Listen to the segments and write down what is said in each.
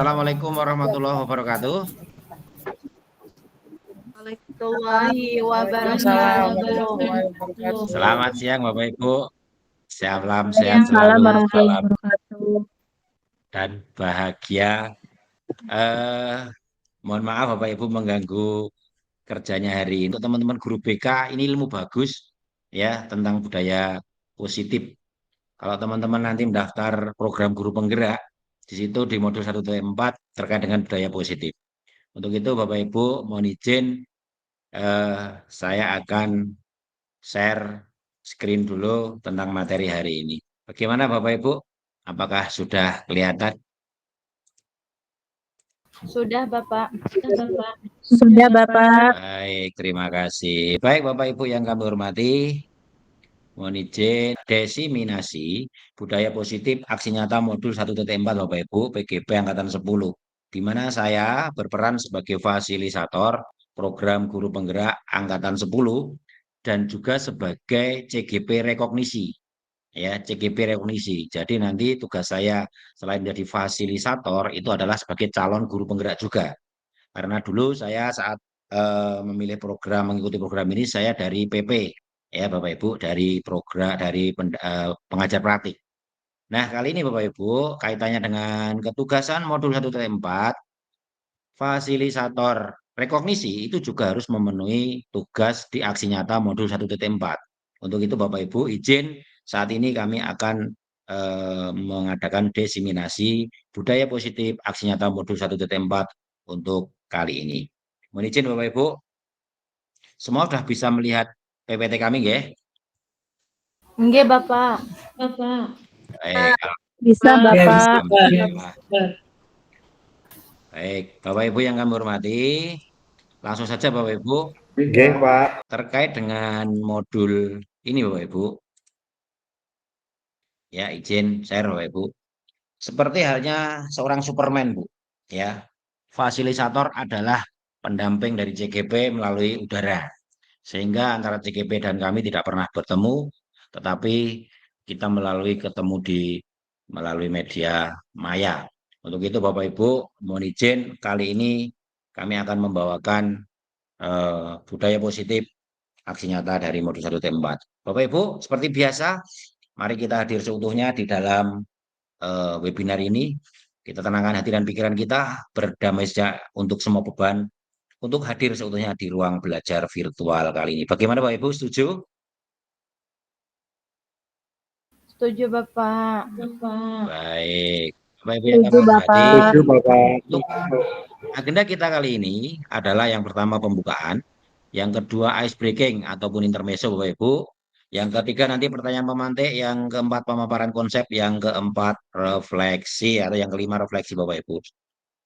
Assalamualaikum warahmatullahi wabarakatuh. Waalaikumsalam Waalaikumsalam wabarakatuh. warahmatullahi wabarakatuh. Selamat siang Bapak Ibu. Salam sehat Waalaikumsalam selalu, warahmatullahi salam wabarakatuh. dan bahagia. Eh, Mohon maaf Bapak Ibu mengganggu kerjanya hari ini. Untuk teman-teman guru BK, ini ilmu bagus ya tentang budaya positif. Kalau teman-teman nanti mendaftar program guru penggerak, di situ di modul 1.4 terkait dengan budaya positif. Untuk itu Bapak Ibu mohon izin saya akan share screen dulu tentang materi hari ini. Bagaimana Bapak Ibu? Apakah sudah kelihatan? Sudah, Bapak. Sudah, Bapak. Baik, terima kasih. Baik Bapak Ibu yang kami hormati, mohon izin desiminasi budaya positif aksi nyata modul 1.4 Bapak Ibu PGP angkatan 10, di mana saya berperan sebagai fasilitator program guru penggerak angkatan 10 dan juga sebagai CGP rekognisi. Ya, CGP rekognisi. Jadi nanti tugas saya selain menjadi fasilitator itu adalah sebagai calon guru penggerak juga. Karena dulu saya saat memilih program mengikuti program ini saya dari PP ya Bapak Ibu dari program dari pengajar praktik. Nah, kali ini Bapak Ibu kaitannya dengan ketugasan modul 1.4 fasilitator rekognisi itu juga harus memenuhi tugas di aksi nyata modul 1.4. Untuk itu Bapak Ibu izin saat ini kami akan mengadakan desiminasi budaya positif aksi nyata modul 1.4 untuk kali ini. Mohon izin Bapak Ibu, semua sudah bisa melihat PPT kami nggih? Nggih, Bapak. Baik, Bisa, Bapak. alhamdulillah. Baik, Bapak Ibu yang kami hormati, langsung saja Bapak Ibu Oke, Pak. terkait dengan modul ini Bapak Ibu. Ya, izin share Bapak Ibu. Seperti halnya seorang Superman, Bu. Ya. Fasilitator adalah pendamping dari CGP melalui udara. Sehingga antara CGP dan kami tidak pernah bertemu, tetapi kita melalui media maya. Untuk itu Bapak Ibu, mohon izin kali ini kami akan membawakan budaya positif aksi nyata dari modul 1.4. Bapak Ibu, seperti biasa, mari kita hadir seutuhnya di dalam webinar ini. Kita tenangkan hati dan pikiran kita, berdamai saja untuk semua beban, untuk hadir seutuhnya di ruang belajar virtual kali ini. Bagaimana Bapak Ibu, setuju? Setuju, Bapak. Baik. Bapak Ibu yang kami Setuju, hormati, Bapak. Setuju, Bapak. untuk agenda kita kali ini adalah yang pertama pembukaan, yang kedua ice breaking ataupun intermezzo Bapak Ibu, yang ketiga nanti pertanyaan pemantik, yang keempat pemaparan konsep, yang keempat refleksi atau yang kelima refleksi Bapak Ibu.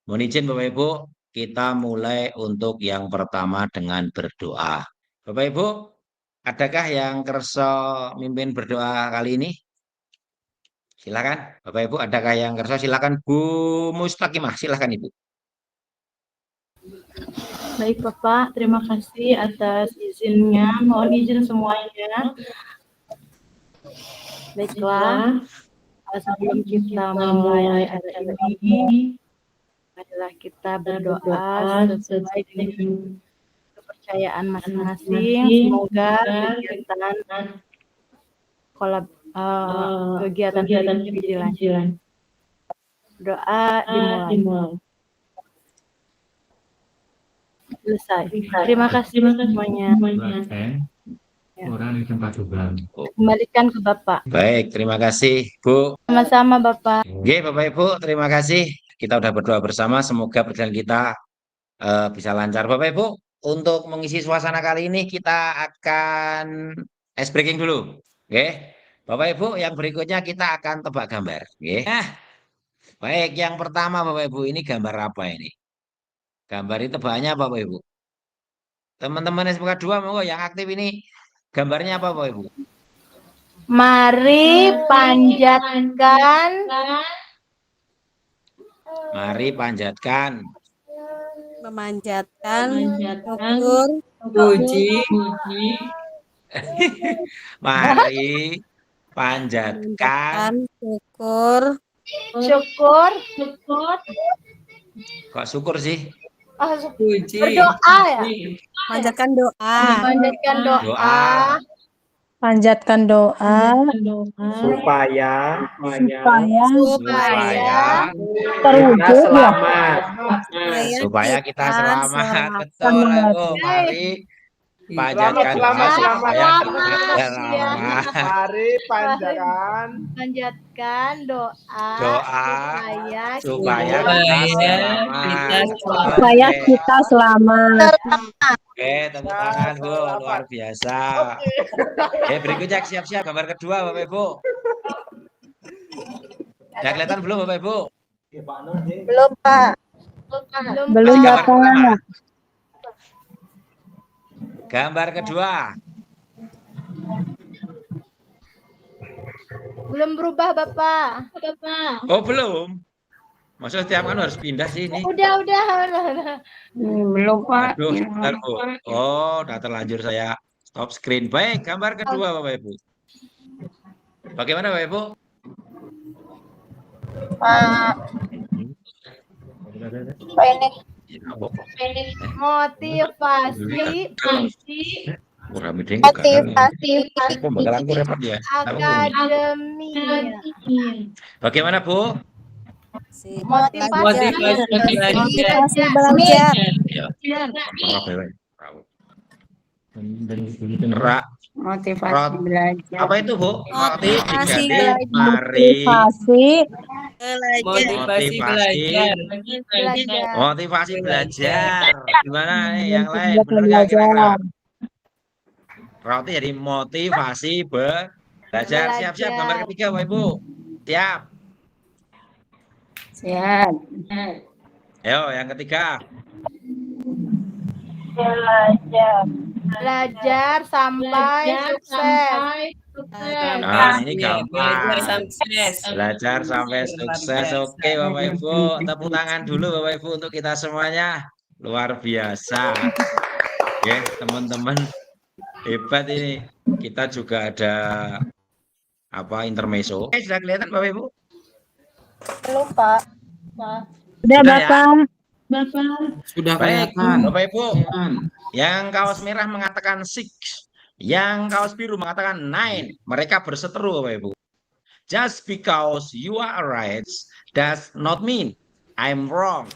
Mohon izin Bapak Ibu, kita mulai untuk yang pertama dengan berdoa. Bapak Ibu, adakah yang kerso mimpin berdoa kali ini? Silakan. Bapak Ibu, adakah yang kerso? Silakan Bu Mustaqimah, silakan Ibu. Baik, Bapak. Terima kasih atas izinnya. Mohon izin semuanya. Baiklah, sebelum kita mulai acara ini, marilah kita berdoa sesuai dengan kepercayaan masing-masing. Semoga kegiatan hari ini dilancarkan. Doa dimulai. Selesai. Terima kasih semuanya. Orang di tempat juga. Kembalikan ke Bapak. Baik, terima kasih Bu. Sama-sama, Bapak. Oke, Bapak Ibu, terima kasih. Kita sudah berdoa bersama, semoga perjalanan kita bisa lancar. Bapak Ibu, untuk mengisi suasana kali ini kita akan ice breaking dulu. Oke. Bapak Ibu, yang berikutnya kita akan tebak gambar. Oke. Nah, baik, yang pertama Bapak Ibu, ini gambar apa ini? Gambar itu tebakannya apa Bapak Ibu? Teman-teman SMK 2 monggo yang aktif ini gambarnya apa Bapak Ibu? Mari panjatkan Memanjatkan syukur Puji. Mari panjatkan syukur syukur Kok syukur sih? Puji. Berdoa ya. Panjatkan doa. Panjatkan Doa. doa. Panjatkan doa supaya Supaya kita terwujud ya. selamat. Supaya kita selamat. Betul, Selamat. Bu. Mari panjatkan doa Selamat, supaya selamat. kita Iya. selamat. Mari panjatkan Panjatkan doa. Doa supaya Supaya kita kita selamat. selamat. Supaya kita selamat. Oke, tepuk tangan, Bu. Luar biasa. Oke, berikutnya siap-siap gambar kedua, Bapak Ibu. Udah kelihatan belum, Bapak Ibu? Belum, Pak. Belum Masih gambar Bapak. pertama. Gambar kedua. Belum berubah, Bapak. Oh, belum. Maksudnya setiap kan harus pindah sih ini. Udah. Belum, Pak. Aduh, sebentar, Bu. Oh, udah terlanjur saya stop screen. Baik, gambar kedua, Bapak Ibu. Bagaimana, Bapak Ibu? Ya, Bu. Motivasi Pembekalanku repot ya. akademi. Bagaimana, Bu? Motivasi Motivasi belajar. Ya. Ra, Motivasi belajar. apa itu, Bu? Motivasi Diganti mari. Motivasi Motivasi belajar. Motivasi belajar. Gimana nih yang lain? Motivasi Bener nggak kira-kira? belajar. Roti jadi motivasi belajar. Siap-siap gambar ketiga, Bapak Ibu. Siap. Siap. Ayo, yang ketiga. belajar sampai sukses. Nah, ini Belajar gampang. sukses. Belajar sampai sukses. Oke, Bapak Ibu. Tepuk tangan dulu, Bapak Ibu, untuk kita semuanya. Luar biasa. Oke, teman-teman. Hebat ini. Kita juga ada intermezzo. Oke, sudah kelihatan, Bapak Ibu? Belum, Pak. Udah Sudah ya? Bapak. sudah Baik, kelihatan. Bapak Ibu. Yang kaos merah mengatakan 6, yang kaos biru mengatakan 9. Mereka berseteru, Bapak Ibu. Just because you are right does not mean I'm wrong.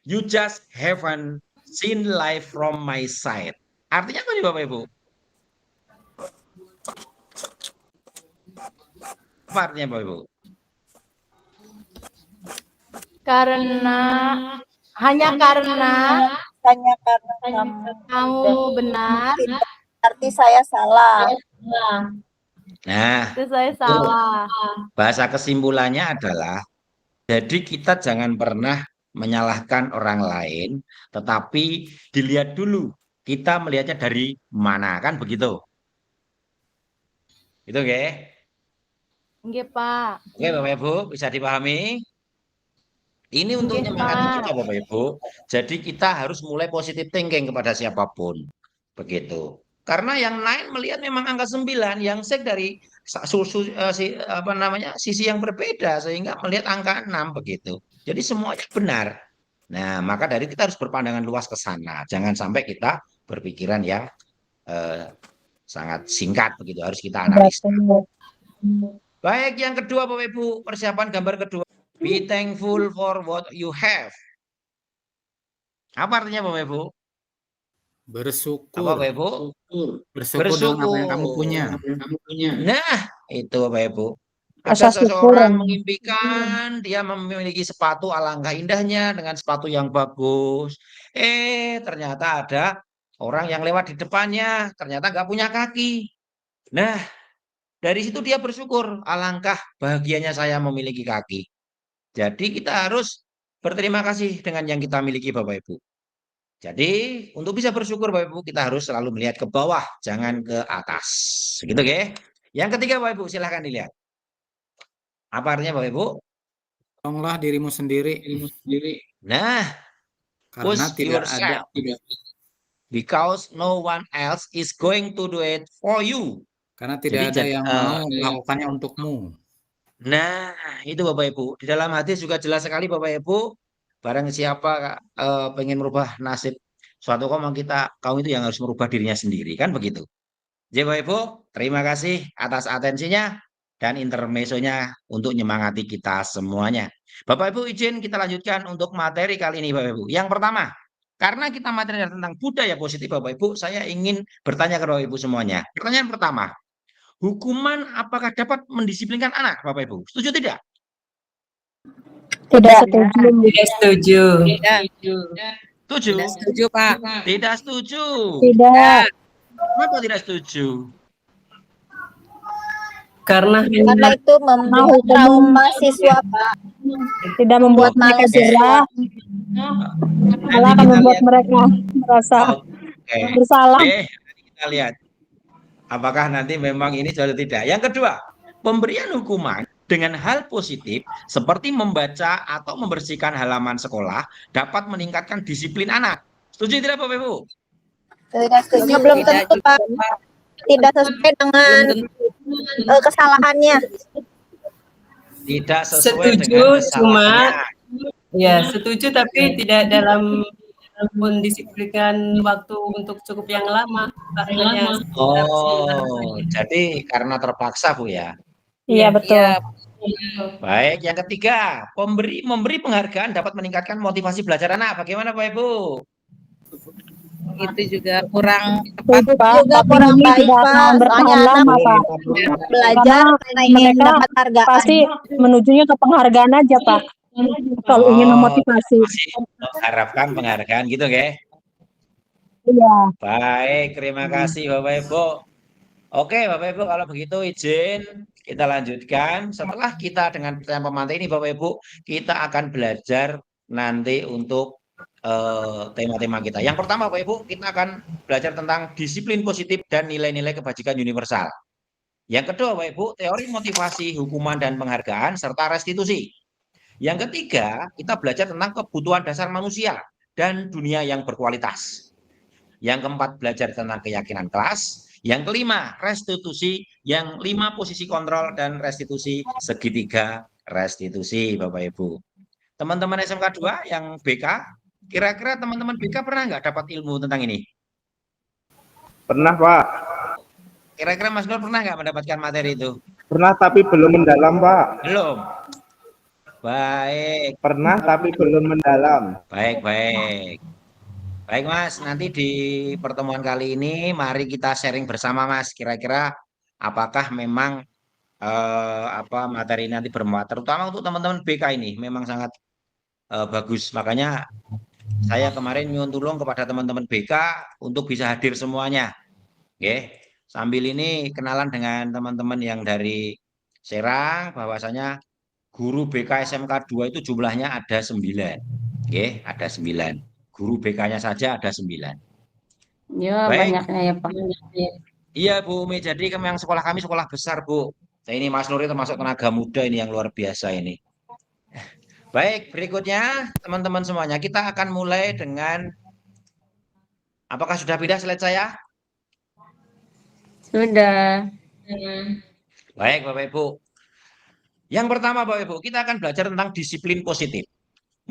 You just haven't seen life from my side. Artinya apa nih, Bapak Ibu? Apa artinya, Bapak Ibu? Hanya karena kamu benar, Berarti saya salah. Nah, itu saya salah. bahasa kesimpulannya adalah, jadi kita jangan pernah menyalahkan orang lain, tetapi dilihat dulu kita melihatnya dari mana, kan begitu? Itu oke? Nggih, Pak. Oke, Bapak Ibu, bisa dipahami? Ini untuk Oke, menyemangati Pak. kita, Bapak Ibu. Jadi kita harus mulai positive thinking kepada siapapun. Begitu. Karena yang lain melihat memang angka 9, yang sek dari sisi yang berbeda, sehingga melihat angka 6 begitu. Jadi semuanya benar. Nah, maka dari kita harus berpandangan luas ke sana. Jangan sampai kita berpikiran yang sangat singkat begitu. Harus kita analisa. Baik, yang kedua, Bapak Ibu, persiapan gambar kedua. Be thankful for what you have. Apa artinya, Bapak Ibu? Bersyukur. Apa, Bapak Ibu? Bersyukur dengan apa yang kamu punya. Nah, itu Bapak Ibu. Rasa Ada syukur. seseorang mengimpikan dia memiliki sepatu, alangkah indahnya dengan sepatu yang bagus. Ternyata ada orang yang lewat di depannya, ternyata nggak punya kaki. Nah, dari situ dia bersyukur, alangkah bahagianya saya memiliki kaki. Jadi kita harus berterima kasih dengan yang kita miliki, Bapak Ibu. Jadi untuk bisa bersyukur, Bapak Ibu, kita harus selalu melihat ke bawah, jangan ke atas. Gitu, oke? Yang ketiga, Bapak Ibu, silahkan dilihat. Apa artinya, Bapak Ibu? Tolonglah dirimu sendiri. Nah, Karena push tidak yourself. ada. Because no one else is going to do it for you. Karena tidak ada yang mau melakukannya untukmu. Nah, itu Bapak Ibu. Di dalam hadis juga jelas sekali, Bapak Ibu. Barang siapa pengen merubah nasib suatu kaum itu yang harus merubah dirinya sendiri, kan begitu. Jadi Bapak Ibu, terima kasih atas atensinya dan intermezzonya untuk nyemangati kita semuanya. Bapak Ibu izin kita lanjutkan untuk materi kali ini Bapak Ibu. Yang pertama, karena kita materi tentang budaya positif Bapak Ibu, saya ingin bertanya ke Bapak Ibu semuanya. Pertanyaan pertama, hukuman apakah dapat mendisiplinkan anak Bapak Ibu? Setuju tidak? Tidak setuju. Tidak setuju. Setuju? Tidak setuju, Pak. Tidak setuju. Tidak. Kenapa tidak setuju? Karena itu membuat trauma siswa, Pak. Tidak membuat mereka males. jerah, malah akan membuat mereka merasa Oke. bersalah. Nanti kita lihat apakah nanti memang ini atau tidak. Yang kedua, pemberian hukuman dengan hal positif seperti membaca atau membersihkan halaman sekolah dapat meningkatkan disiplin anak. Setuju tidak Bapak Ibu? Tidak setuju, belum tentu, Pak. Tidak sesuai dengan kesalahannya. Tidak sesuai Setuju, dengan kesalahannya. ya setuju tapi tidak dalam mendisiplinkan waktu untuk cukup yang lama. Hanya Oh, jadi karena terpaksa Bu ya. Iya, betul. Baik, yang ketiga, memberi penghargaan dapat meningkatkan motivasi belajar anak. Bagaimana Bapak Ibu? itu juga kurang Itu, Pak. Juga Tapi kurang ini baik, tidak Pak. akan bertahan Soalnya anak lama, Pak. belajar karena ingin mereka dapat hargaan. Pasti menujunya ke penghargaan aja, Pak. Kalau ingin memotivasi. Masih mengharapkan penghargaan gitu, ya? Iya. Baik, terima kasih Bapak Ibu. Oke, Bapak Ibu, kalau begitu izin kita lanjutkan. Setelah kita dengan pertanyaan pemantik ini, Bapak Ibu, kita akan belajar nanti untuk tema-tema kita. Yang pertama, Bapak Ibu, kita akan belajar tentang disiplin positif dan nilai-nilai kebajikan universal. Yang kedua, Bapak Ibu, teori motivasi, hukuman, dan penghargaan, serta restitusi. Yang ketiga, kita belajar tentang kebutuhan dasar manusia dan dunia yang berkualitas. Yang keempat, belajar tentang keyakinan kelas. Yang kelima, restitusi. Yang lima, posisi kontrol dan restitusi segitiga restitusi, Bapak Ibu. Teman-teman SMK 2 yang BK, kira-kira teman-teman BK pernah nggak dapat ilmu tentang ini? Pernah, Pak. Kira-kira Mas Nur pernah nggak mendapatkan materi itu? Pernah tapi belum mendalam, Pak. Belum. Baik. Pernah tapi belum mendalam. Baik. Baik Mas, nanti di pertemuan kali ini mari kita sharing bersama Mas. Kira-kira apakah memang materi nanti bermanfaat, terutama untuk teman-teman BK ini memang sangat bagus. Makanya saya kemarin nyuwun tulung kepada teman-teman BK untuk bisa hadir semuanya. Oke. Sambil ini kenalan dengan teman-teman yang dari Serang, bahwasanya guru BK SMK 2 itu jumlahnya ada 9. Oke, ada 9. Guru BK-nya saja ada 9. ya Baik. banyaknya ya Pak. Iya Bu Umi, jadi yang sekolah kami sekolah besar Bu. Nah, ini Mas Nuri termasuk tenaga muda ini yang luar biasa ini. Baik, berikutnya teman-teman semuanya kita akan mulai dengan, apakah sudah pindah slide saya? Sudah. Baik Bapak Ibu. Yang pertama Bapak Ibu, kita akan belajar tentang disiplin positif.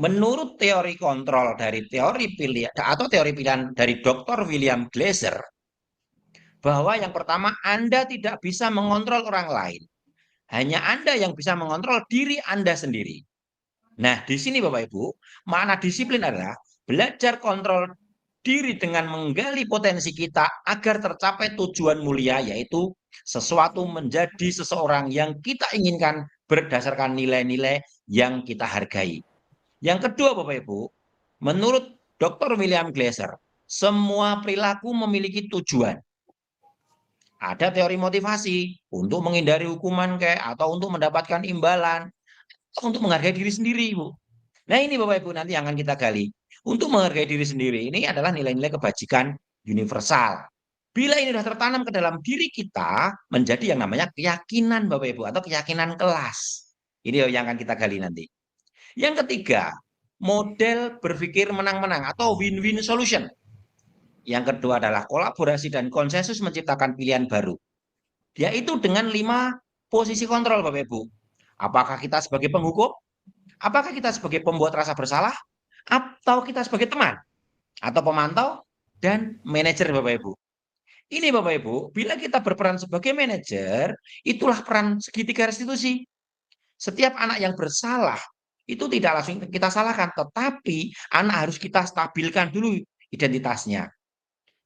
Menurut teori kontrol dari teori pilihan dari Dr. William Glasser, bahwa yang pertama Anda tidak bisa mengontrol orang lain. Hanya Anda yang bisa mengontrol diri Anda sendiri. Nah, di sini Bapak Ibu, makna disiplin adalah belajar kontrol diri dengan menggali potensi kita agar tercapai tujuan mulia, yaitu sesuatu menjadi seseorang yang kita inginkan berdasarkan nilai-nilai yang kita hargai. Yang kedua Bapak Ibu, menurut Dr. William Glasser, semua perilaku memiliki tujuan. Ada teori motivasi untuk menghindari hukuman atau untuk mendapatkan imbalan, atau untuk menghargai diri sendiri, Bu. Nah, ini Bapak Ibu nanti yang akan kita gali. Untuk menghargai diri sendiri ini adalah nilai-nilai kebajikan universal. Bila ini sudah tertanam ke dalam diri kita, menjadi yang namanya keyakinan Bapak Ibu atau keyakinan kelas. Ini yang akan kita gali nanti. Yang ketiga, model berpikir menang-menang atau win-win solution. Yang kedua adalah kolaborasi dan konsensus menciptakan pilihan baru. Yaitu dengan 5 posisi kontrol Bapak Ibu. Apakah kita sebagai penghukum? Apakah kita sebagai pembuat rasa bersalah? atau kita sebagai teman atau pemantau dan manajer Bapak Ibu. Ini Bapak Ibu, bila kita berperan sebagai manajer, itulah peran segitiga restitusi. Setiap anak yang bersalah itu tidak langsung kita salahkan, tetapi anak harus kita stabilkan dulu identitasnya.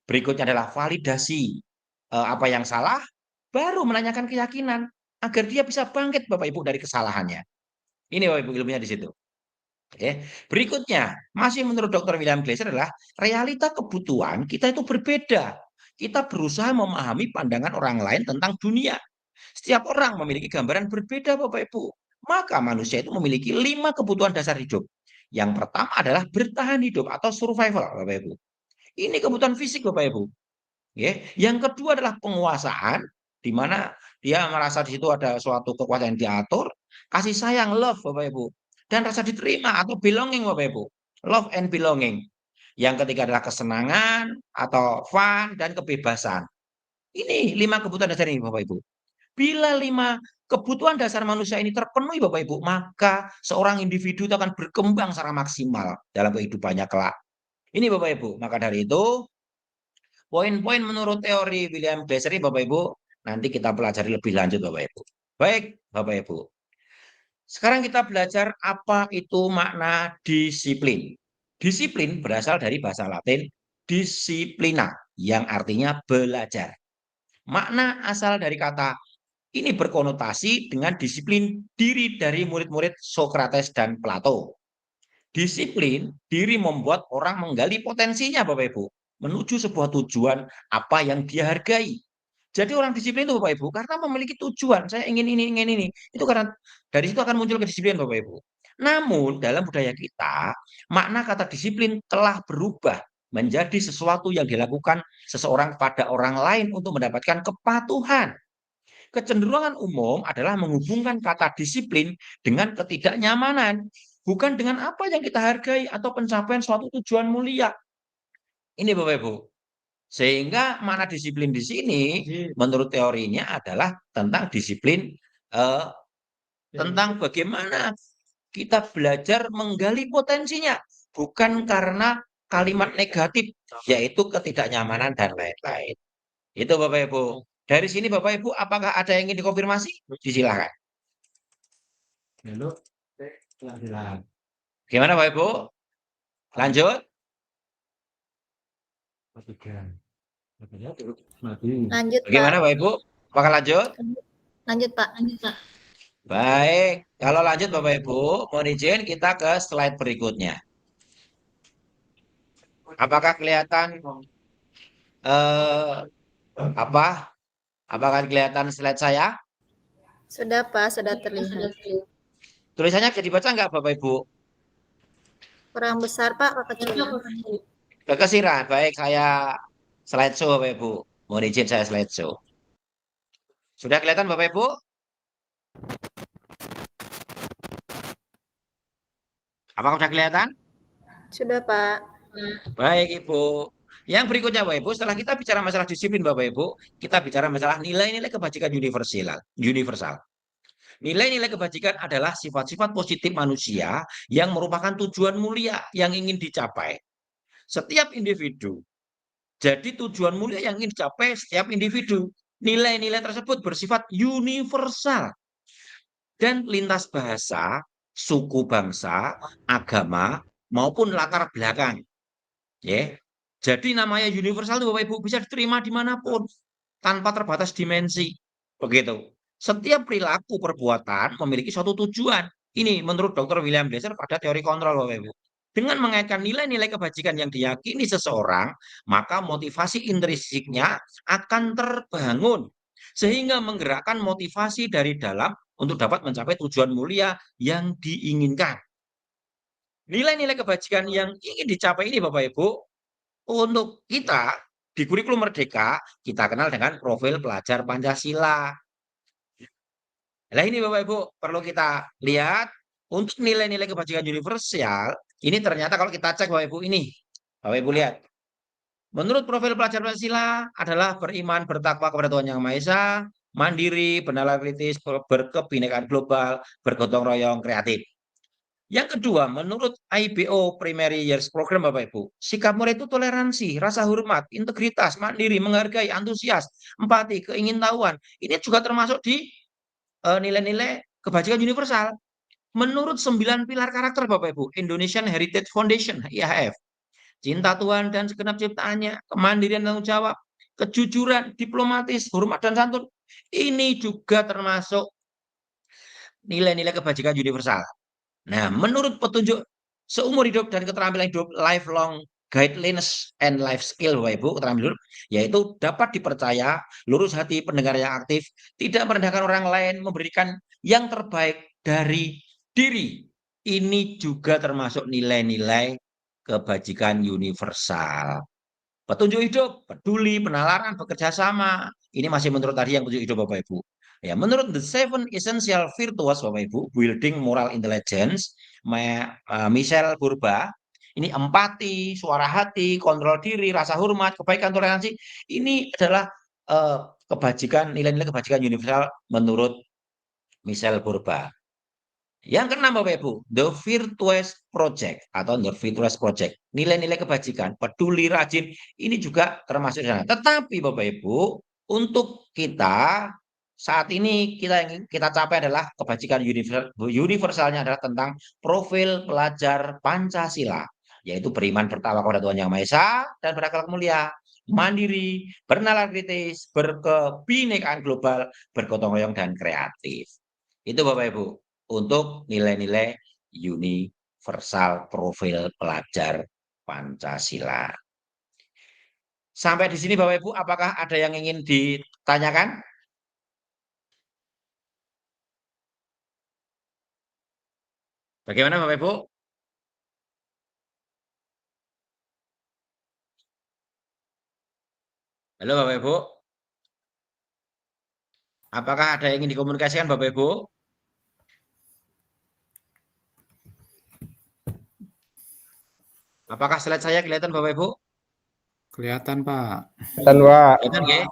Berikutnya adalah validasi apa yang salah, baru menanyakan keyakinan agar dia bisa bangkit Bapak Ibu dari kesalahannya. Ini Bapak Ibu ilmunya di situ. Oke. Berikutnya, masih menurut Dr. William Glasser adalah realita kebutuhan kita itu berbeda. Kita berusaha memahami pandangan orang lain tentang dunia. Setiap orang memiliki gambaran berbeda Bapak Ibu. Maka manusia itu memiliki 5 kebutuhan dasar hidup. Yang pertama adalah bertahan hidup atau survival Bapak Ibu. Ini kebutuhan fisik Bapak Ibu. Yang kedua adalah penguasaan, di mana dia merasa di situ ada suatu kekuasaan yang diatur, kasih sayang, love Bapak Ibu, dan rasa diterima atau belonging Bapak Ibu, love and belonging. Yang ketiga adalah kesenangan atau fun dan kebebasan. Ini 5 kebutuhan dasar ini Bapak Ibu. Bila 5 kebutuhan dasar manusia ini terpenuhi Bapak Ibu, maka seorang individu itu akan berkembang secara maksimal dalam kehidupannya kelak. Ini Bapak Ibu, maka dari itu poin-poin menurut teori William Glasser Bapak Ibu nanti kita pelajari lebih lanjut Bapak Ibu. Baik Bapak Ibu. Sekarang kita belajar apa itu makna disiplin. Disiplin berasal dari bahasa Latin disciplina yang artinya belajar. Makna asal dari kata ini berkonotasi dengan disiplin diri dari murid-murid Socrates dan Plato. Disiplin diri membuat orang menggali potensinya Bapak Ibu menuju sebuah tujuan apa yang dia hargai. Jadi orang disiplin itu Bapak Ibu karena memiliki tujuan, saya ingin ini, ingin ini. Itu karena dari situ akan muncul kedisiplinan Bapak Ibu. Namun dalam budaya kita, makna kata disiplin telah berubah menjadi sesuatu yang dilakukan seseorang pada orang lain untuk mendapatkan kepatuhan. Kecenderungan umum adalah menghubungkan kata disiplin dengan ketidaknyamanan, bukan dengan apa yang kita hargai atau pencapaian suatu tujuan mulia. Ini Bapak Ibu. Sehingga makna disiplin di sini menurut teorinya adalah tentang disiplin tentang bagaimana kita belajar menggali potensinya, bukan karena kalimat negatif yaitu ketidaknyamanan dan lain-lain. Itu Bapak Ibu. Dari sini Bapak Ibu apakah ada yang ingin dikonfirmasi? Silakan. Gimana Bapak Ibu? Lanjut. Lanjut, Bagaimana Pak. Bapak Ibu? Apakah lanjut? Lanjut, Pak. Lanjut, Pak. Baik, kalau lanjut Bapak Ibu, mohon izin kita ke slide berikutnya. Apakah kelihatan Apakah kelihatan slide saya? Sudah, Pak. Sudah terlihat. Tulisannya bisa dibaca nggak Bapak Ibu? Kurang besar, Pak. Kekecilan. Kekesiran, baik saya slideshow Bapak Ibu. Mohon izin saya slideshow. Sudah kelihatan Bapak Ibu? Apakah sudah kelihatan? Sudah, Pak. Baik Ibu. Yang berikutnya Bapak Ibu, setelah kita bicara masalah disiplin Bapak Ibu, kita bicara masalah nilai-nilai kebajikan universal. Nilai-nilai kebajikan adalah sifat-sifat positif manusia yang merupakan tujuan mulia yang ingin dicapai. Setiap individu. Jadi tujuan mulia yang ingin dicapai setiap individu. Nilai-nilai tersebut bersifat universal. Dan lintas bahasa, suku bangsa, agama, maupun latar belakang. Jadi namanya universal itu Bapak Ibu bisa diterima dimanapun. Tanpa terbatas dimensi. Begitu. Setiap perilaku perbuatan memiliki suatu tujuan. Ini menurut Dr. William Glasser pada teori kontrol Bapak Ibu. Dengan mengaitkan nilai-nilai kebajikan yang diyakini seseorang, maka motivasi intrinsiknya akan terbangun. Sehingga menggerakkan motivasi dari dalam untuk dapat mencapai tujuan mulia yang diinginkan. Nilai-nilai kebajikan yang ingin dicapai ini Bapak Ibu, untuk kita di kurikulum Merdeka, kita kenal dengan profil pelajar Pancasila. Nah ini Bapak Ibu, perlu kita lihat untuk nilai-nilai kebajikan universal, ini ternyata kalau kita cek Bapak Ibu ini, Bapak Ibu lihat. Menurut profil pelajar Pancasila adalah beriman, bertakwa kepada Tuhan Yang Maha Esa, mandiri, bernalar kritis, berkebinekaan global, bergotong royong, kreatif. Yang kedua, menurut IBO Primary Years Program Bapak Ibu, sikap murid itu toleransi, rasa hormat, integritas, mandiri, menghargai, antusias, empati, keingintahuan. Ini juga termasuk di nilai-nilai kebajikan universal. Menurut 9 pilar karakter Bapak Ibu, Indonesian Heritage Foundation, IHF, cinta Tuhan dan segenap ciptaannya, kemandirian tanggung jawab, kejujuran, diplomatis, hormat dan santun. Ini juga termasuk nilai-nilai kebajikan universal. Nah, menurut petunjuk seumur hidup dan keterampilan hidup, lifelong guidelines and life skill Bapak Ibu, keterampilan hidup, yaitu dapat dipercaya, lurus hati, pendengar yang aktif, tidak merendahkan orang lain, memberikan yang terbaik dari diri. Ini juga termasuk nilai-nilai kebajikan universal. Petunjuk hidup, peduli, penalaran, bekerja sama. Ini masih menurut tadi yang petunjuk hidup Bapak Ibu. Ya, menurut the 7 essential virtues Bapak Ibu, building moral intelligence, Michelle Burba, ini empati, suara hati, kontrol diri, rasa hormat, kebaikan, toleransi. Ini adalah kebajikan, nilai-nilai kebajikan universal menurut Michelle Burba. Yang keenam Bapak Ibu, The Virtuous Project atau The Virtuous Project. Nilai-nilai kebajikan, peduli, rajin, ini juga termasuk di sana. Tetapi Bapak Ibu, untuk kita saat ini kita capai adalah kebajikan universalnya adalah tentang profil pelajar Pancasila, yaitu beriman bertakwa kepada Tuhan Yang Maha Esa dan berakhlak mulia, mandiri, bernalar kritis, berkebinekaan global, bergotong royong dan kreatif. Itu Bapak Ibu untuk nilai-nilai universal profil pelajar Pancasila. Sampai di sini Bapak Ibu, apakah ada yang ingin ditanyakan? Bagaimana Bapak Ibu? Halo Bapak Ibu. Apakah ada yang ingin dikomunikasikan Bapak Ibu? Apakah slide saya kelihatan Bapak Ibu? Kelihatan, Pak. Dan Pak. Kelihatan nggih?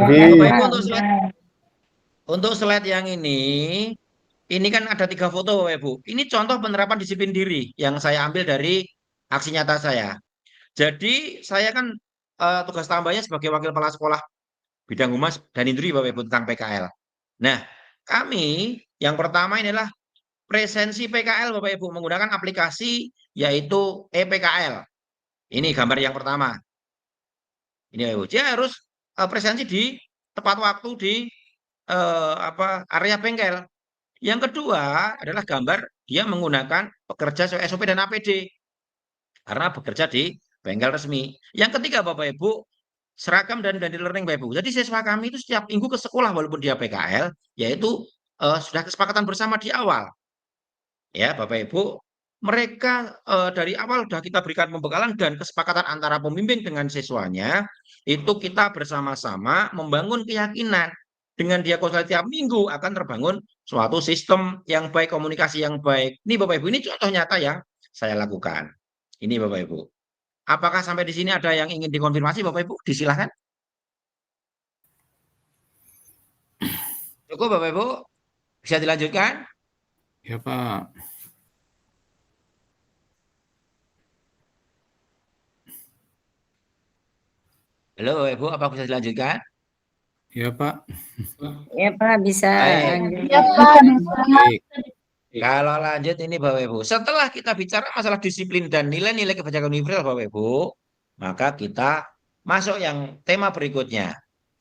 Di. Bapak Ibu untuk slide yang ini kan ada 3 foto Bapak Ibu. Ini contoh penerapan disiplin diri yang saya ambil dari aksi nyata saya. Jadi saya kan tugas tambahnya sebagai wakil kepala sekolah bidang humas dan industri Bapak Ibu tentang PKL. Nah, kami yang pertama ini adalah presensi PKL Bapak Ibu menggunakan aplikasi yaitu ePKL. Ini gambar yang pertama. Ini Bapak Ibu. Dia harus presensi di tepat waktu di area bengkel. Yang kedua adalah gambar dia menggunakan pekerja sesuai SOP dan APD karena bekerja di bengkel resmi. Yang ketiga Bapak Ibu, seragam dan learning Bapak Ibu. Jadi siswa kami itu setiap minggu ke sekolah walaupun dia PKL, yaitu sudah kesepakatan bersama di awal. Ya Bapak Ibu, mereka dari awal sudah kita berikan pembekalan dan kesepakatan antara pembimbing dengan siswanya, itu kita bersama-sama membangun keyakinan. Dengan dia konsul tiap minggu akan terbangun suatu sistem yang baik, komunikasi yang baik. Ini Bapak Ibu, ini contoh nyata yang saya lakukan. Ini Bapak Ibu. Apakah sampai di sini ada yang ingin dikonfirmasi Bapak Ibu? Disilahkan. Cukup Bapak Ibu? Bisa dilanjutkan? Ya, Pak. Halo Bapak Ibu, apa bisa dilanjutkan? Ya, Pak. Ya Pak, bisa lanjut. Ya Pak, Baik. Kalau lanjut ini Bapak Ibu, setelah kita bicara masalah disiplin dan nilai-nilai kebijakan universal Bapak Ibu, maka kita masuk yang tema berikutnya,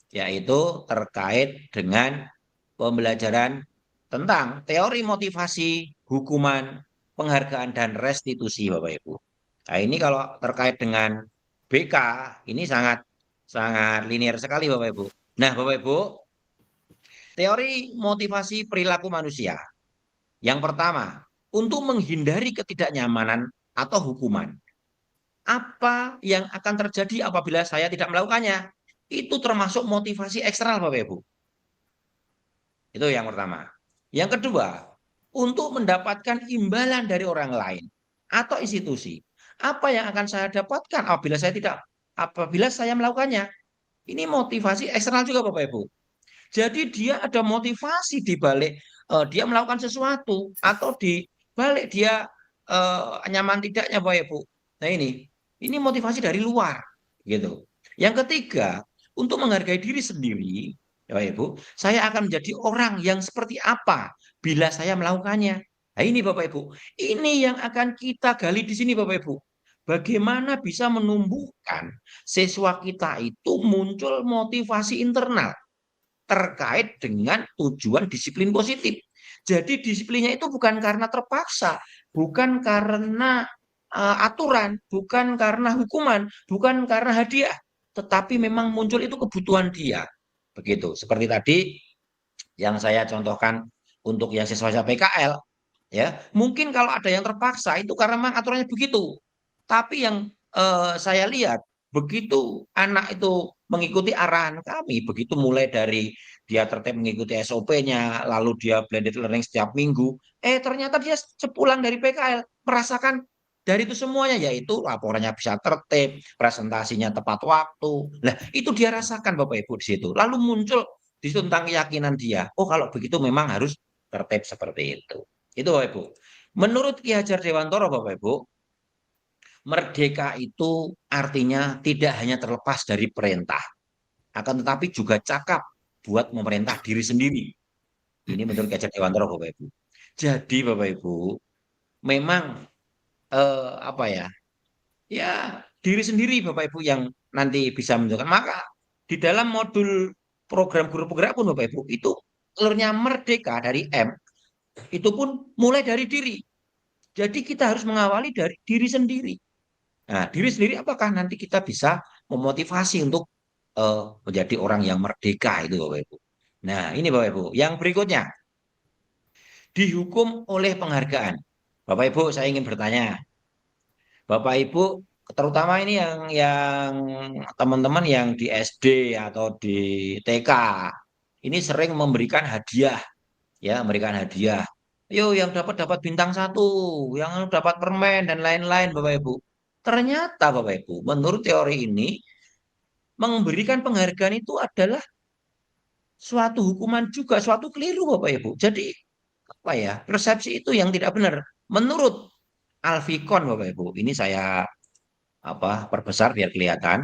yaitu terkait dengan pembelajaran tentang teori motivasi, hukuman, penghargaan, dan restitusi Bapak Ibu. Nah ini kalau terkait dengan BK, ini sangat linear sekali Bapak Ibu. Nah Bapak Ibu, teori motivasi perilaku manusia. Yang pertama, untuk menghindari ketidaknyamanan atau hukuman. Apa yang akan terjadi apabila saya tidak melakukannya? Itu termasuk motivasi eksternal Bapak Ibu. Itu yang pertama. Yang kedua, untuk mendapatkan imbalan dari orang lain atau institusi. Apa yang akan saya dapatkan apabila saya melakukannya? Ini motivasi eksternal juga Bapak Ibu. Jadi dia ada motivasi di balik dia melakukan sesuatu atau balik dia nyaman tidaknya Bapak Ibu. Nah ini motivasi dari luar gitu. Yang ketiga, untuk menghargai diri sendiri, Bapak Ibu, saya akan menjadi orang yang seperti apa bila saya melakukannya. Nah ini Bapak Ibu, ini yang akan kita gali di sini Bapak Ibu. Bagaimana bisa menumbuhkan siswa kita itu muncul motivasi internal terkait dengan tujuan disiplin positif. Jadi disiplinnya itu bukan karena terpaksa, bukan karena aturan, bukan karena hukuman, bukan karena hadiah, tetapi memang muncul itu kebutuhan dia. Begitu. Seperti tadi yang saya contohkan untuk yang siswa PKL, ya mungkin kalau ada yang terpaksa itu karena memang aturannya begitu. Tapi yang saya lihat begitu anak itu mengikuti arahan kami, begitu mulai dari dia tertib mengikuti SOP-nya, lalu dia blended learning setiap minggu, ternyata dia sepulang dari PKL merasakan dari itu semuanya, yaitu laporannya bisa tertib, presentasinya tepat waktu. Nah, itu dia rasakan Bapak Ibu di situ. Lalu muncul di situ tentang keyakinan dia, oh kalau begitu memang harus tertib seperti itu. Itu Bapak Ibu. Menurut Ki Hajar Dewantara Bapak Ibu, merdeka itu artinya tidak hanya terlepas dari perintah, akan tetapi juga cakap buat memerintah diri sendiri. Ini menurut Ki Hajar Dewantara Bapak Ibu. Jadi Bapak Ibu, memang apa ya? Ya, diri sendiri Bapak Ibu yang nanti bisa menentukan. Maka di dalam modul program guru penggerak pun Bapak Ibu, itu alurnya merdeka dari M, itu pun mulai dari diri. Jadi kita harus mengawali dari diri sendiri. Nah, diri sendiri apakah nanti kita bisa memotivasi untuk menjadi orang yang merdeka itu Bapak Ibu. Nah, ini Bapak Ibu. Yang berikutnya, dihukum oleh penghargaan. Bapak Ibu, saya ingin bertanya. Bapak Ibu, terutama ini yang teman-teman yang di SD atau di TK, ini sering memberikan hadiah, ya, memberikan hadiah. Yo, yang dapat bintang 1, yang dapat permen dan lain-lain, Bapak Ibu. Ternyata Bapak Ibu, menurut teori ini, memberikan penghargaan itu adalah suatu hukuman juga, suatu keliru Bapak Ibu. Jadi apa ya, persepsi itu yang tidak benar. Menurut Alfikon Bapak Ibu, ini saya perbesar biar kelihatan.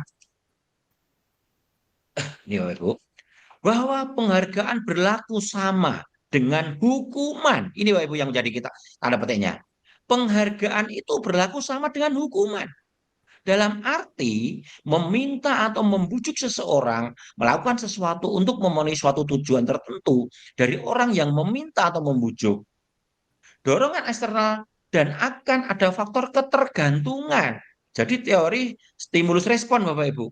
Ini Bapak Ibu, bahwa penghargaan berlaku sama dengan hukuman. Ini Bapak Ibu yang jadi kita tanda petiknya. Penghargaan itu berlaku sama dengan hukuman. Dalam arti meminta atau membujuk seseorang melakukan sesuatu untuk memenuhi suatu tujuan tertentu dari orang yang meminta atau membujuk. Dorongan eksternal dan akan ada faktor ketergantungan. Jadi teori stimulus respon Bapak Ibu.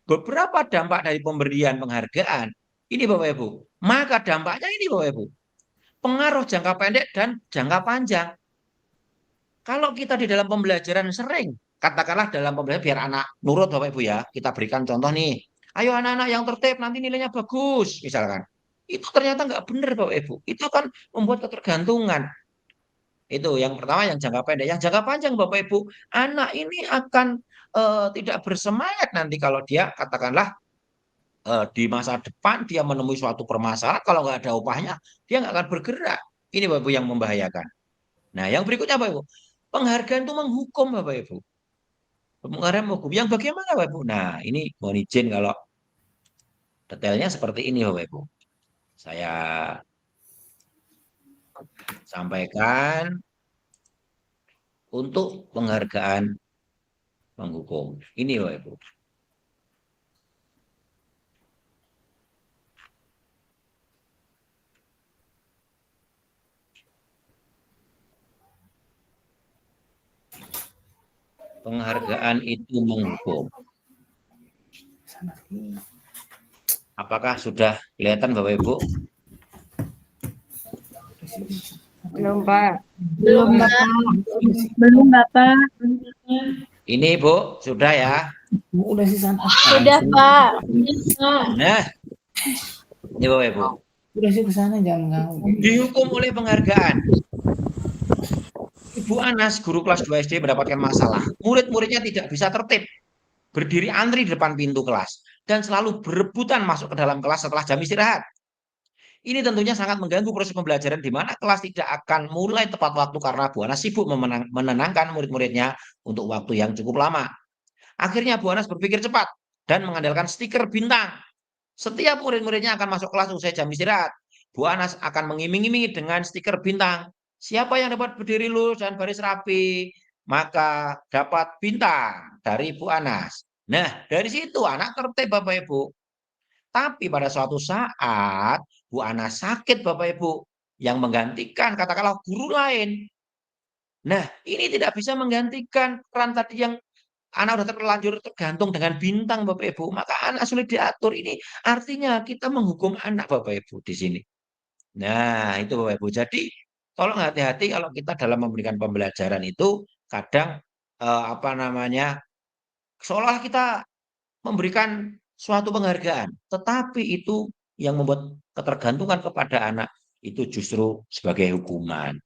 Beberapa dampak dari pemberian penghargaan ini Bapak Ibu. Maka dampaknya ini Bapak Ibu. Pengaruh jangka pendek dan jangka panjang. Kalau kita di dalam pembelajaran sering, katakanlah dalam pembelajaran biar anak nurut Bapak Ibu ya, kita berikan contoh nih. Ayo anak-anak yang tertib nanti nilainya bagus misalkan. Itu ternyata nggak benar Bapak Ibu. Itu kan membuat ketergantungan. Itu yang pertama yang jangka pendek. Yang jangka panjang Bapak Ibu, anak ini akan tidak bersemangat nanti kalau dia katakanlah di masa depan dia menemui suatu permasalahan, kalau nggak ada upahnya dia nggak akan bergerak. Ini Bapak Ibu yang membahayakan. Nah yang berikutnya Bapak Ibu, penghargaan itu menghukum Bapak Ibu. Penghargaan menghukum. Yang bagaimana Bapak Ibu? Nah ini mohon izin kalau detailnya seperti ini Bapak Ibu. Saya sampaikan untuk penghargaan menghukum. Ini Bapak Ibu. Penghargaan itu menghukum. Apakah sudah kelihatan Bapak Ibu? Belum, Pak. Belum, Pak. Belum, Bapak. Ini Bu, sudah ya? Sudah, Pak. Nah, ini Bapak Ibu. Udah sih ke sana jangan ganggu. Dihukum oleh penghargaan. Ibu Anas, guru kelas 2 SD mendapatkan masalah. Murid-muridnya tidak bisa tertib. Berdiri antri di depan pintu kelas. Dan selalu berebutan masuk ke dalam kelas setelah jam istirahat. Ini tentunya sangat mengganggu proses pembelajaran di mana kelas tidak akan mulai tepat waktu karena Bu Anas sibuk menenangkan murid-muridnya untuk waktu yang cukup lama. Akhirnya Bu Anas berpikir cepat dan mengandalkan stiker bintang. Setiap murid-muridnya akan masuk kelas usai jam istirahat. Bu Anas akan mengiming-imingi dengan stiker bintang. Siapa yang dapat berdiri lurus dan baris rapi, maka dapat bintang dari Bu Anas. Nah, dari situ anak tertib Bapak Ibu. Tapi pada suatu saat Bu Anas sakit Bapak Ibu yang menggantikan katakanlah guru lain. Nah, ini tidak bisa menggantikan peran tadi yang anak sudah terlanjur tergantung dengan bintang Bapak Ibu, maka anak sulit diatur. Ini artinya kita menghukum anak Bapak Ibu di sini. Nah, itu Bapak Ibu. Jadi, tolong hati-hati kalau kita dalam memberikan pembelajaran itu kadang seolah kita memberikan suatu penghargaan, tetapi itu yang membuat ketergantungan kepada anak itu justru sebagai hukuman.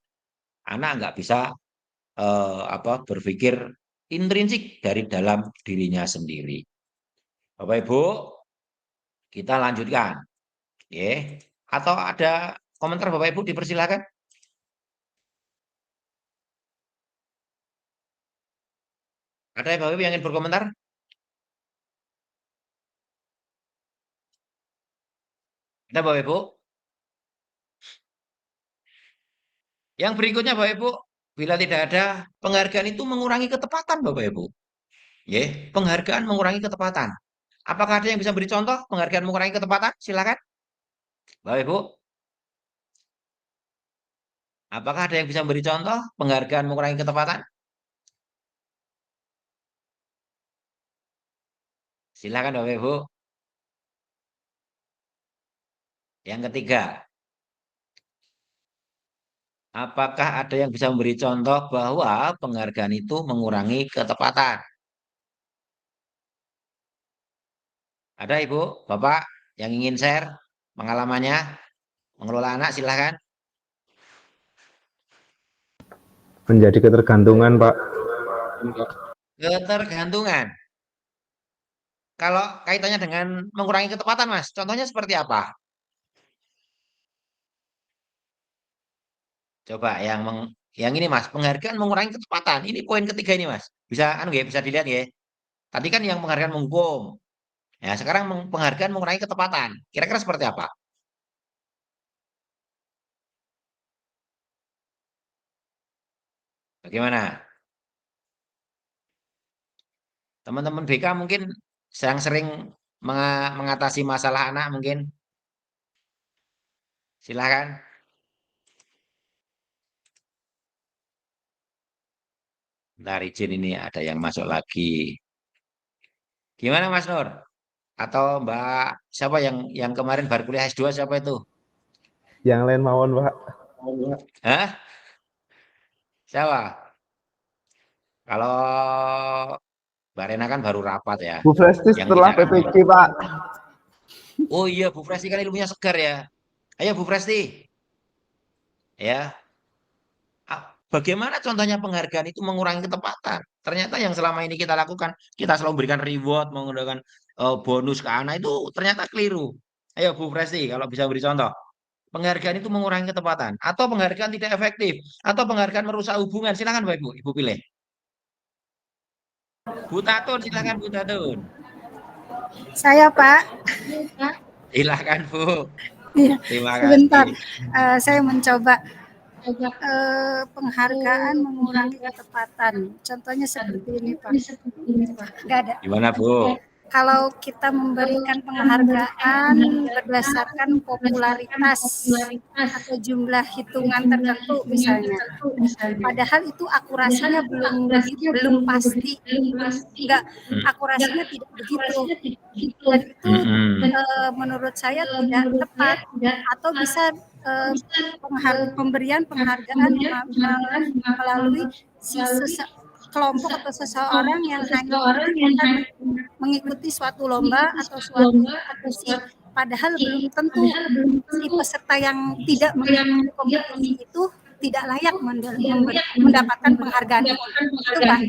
Anak nggak bisa berpikir intrinsik dari dalam dirinya sendiri. Bapak Ibu, kita lanjutkan. Ya. Atau ada komentar Bapak Ibu dipersilakan. Ada yang Bapak Ibu yang ingin berkomentar? Ada Bapak Ibu? Yang berikutnya Bapak Ibu, bila tidak ada penghargaan itu mengurangi ketepatan Bapak Ibu. Ya, penghargaan mengurangi ketepatan. Apakah ada yang bisa beri contoh penghargaan mengurangi ketepatan? Silakan. Bapak Ibu. Apakah ada yang bisa beri contoh penghargaan mengurangi ketepatan? Silakan Bapak Ibu. Yang ketiga. Apakah ada yang bisa memberi contoh bahwa penghargaan itu mengurangi ketepatan? Ada Ibu, Bapak yang ingin share pengalamannya mengelola anak, silahkan. Menjadi ketergantungan, Pak. Ketergantungan. Kalau kaitannya dengan mengurangi ketepatan, Mas, contohnya seperti apa? Coba yang ini Mas, penghargaan mengurangi ketepatan. Ini poin ketiga ini Mas. Bisa dilihat ya. Tadi kan yang penghargaan menghukum. Ya, sekarang penghargaan mengurangi ketepatan. Kira-kira seperti apa? Bagaimana? Teman-teman BK mungkin sering mengatasi masalah anak mungkin. Silakan. Bentar izin ini ada yang masuk lagi. Gimana Mas Nur? Atau Mbak siapa yang kemarin baru kuliah S2 siapa itu? Yang lain mawon, Pak. Hah? Siapa? Kalau Mbak Rena kan baru rapat ya. Bu Presti Yang setelah tidak- PPG, Pak. Oh iya Bu Presti kan ilmunya segar ya. Ayo Bu Presti. Ya. Bagaimana contohnya penghargaan itu mengurangi ketepatan? Ternyata yang selama ini kita lakukan, kita selalu memberikan reward, menggunakan bonus ke anak itu ternyata keliru. Ayo Bu Presti kalau bisa beri contoh. Penghargaan itu mengurangi ketepatan atau penghargaan tidak efektif atau penghargaan merusak hubungan. Silakan Bapak Ibu, Ibu pilih. Bu Tatun, silakan Bu Tatun. Saya Pak, Silakan Bu. Iya, Terima sebentar. kasih. Saya mencoba penghargaan mengurangi ketepatan. Contohnya seperti ini Pak. Nggak ada. Gimana Bu? Kalau kita memberikan penghargaan berdasarkan popularitas atau jumlah hitungan tertentu misalnya, padahal itu akurasinya belum pasti, enggak, akurasinya tidak begitu, dan itu menurut saya tidak tepat, atau bisa pemberian penghargaan melalui kelompok atau seseorang yang hanya mengikuti suatu lomba atau suatu kompetisi, padahal belum tentu si peserta yang tidak mengikuti kompetisi itu tidak layak mendapatkan penghargaan itu Pak.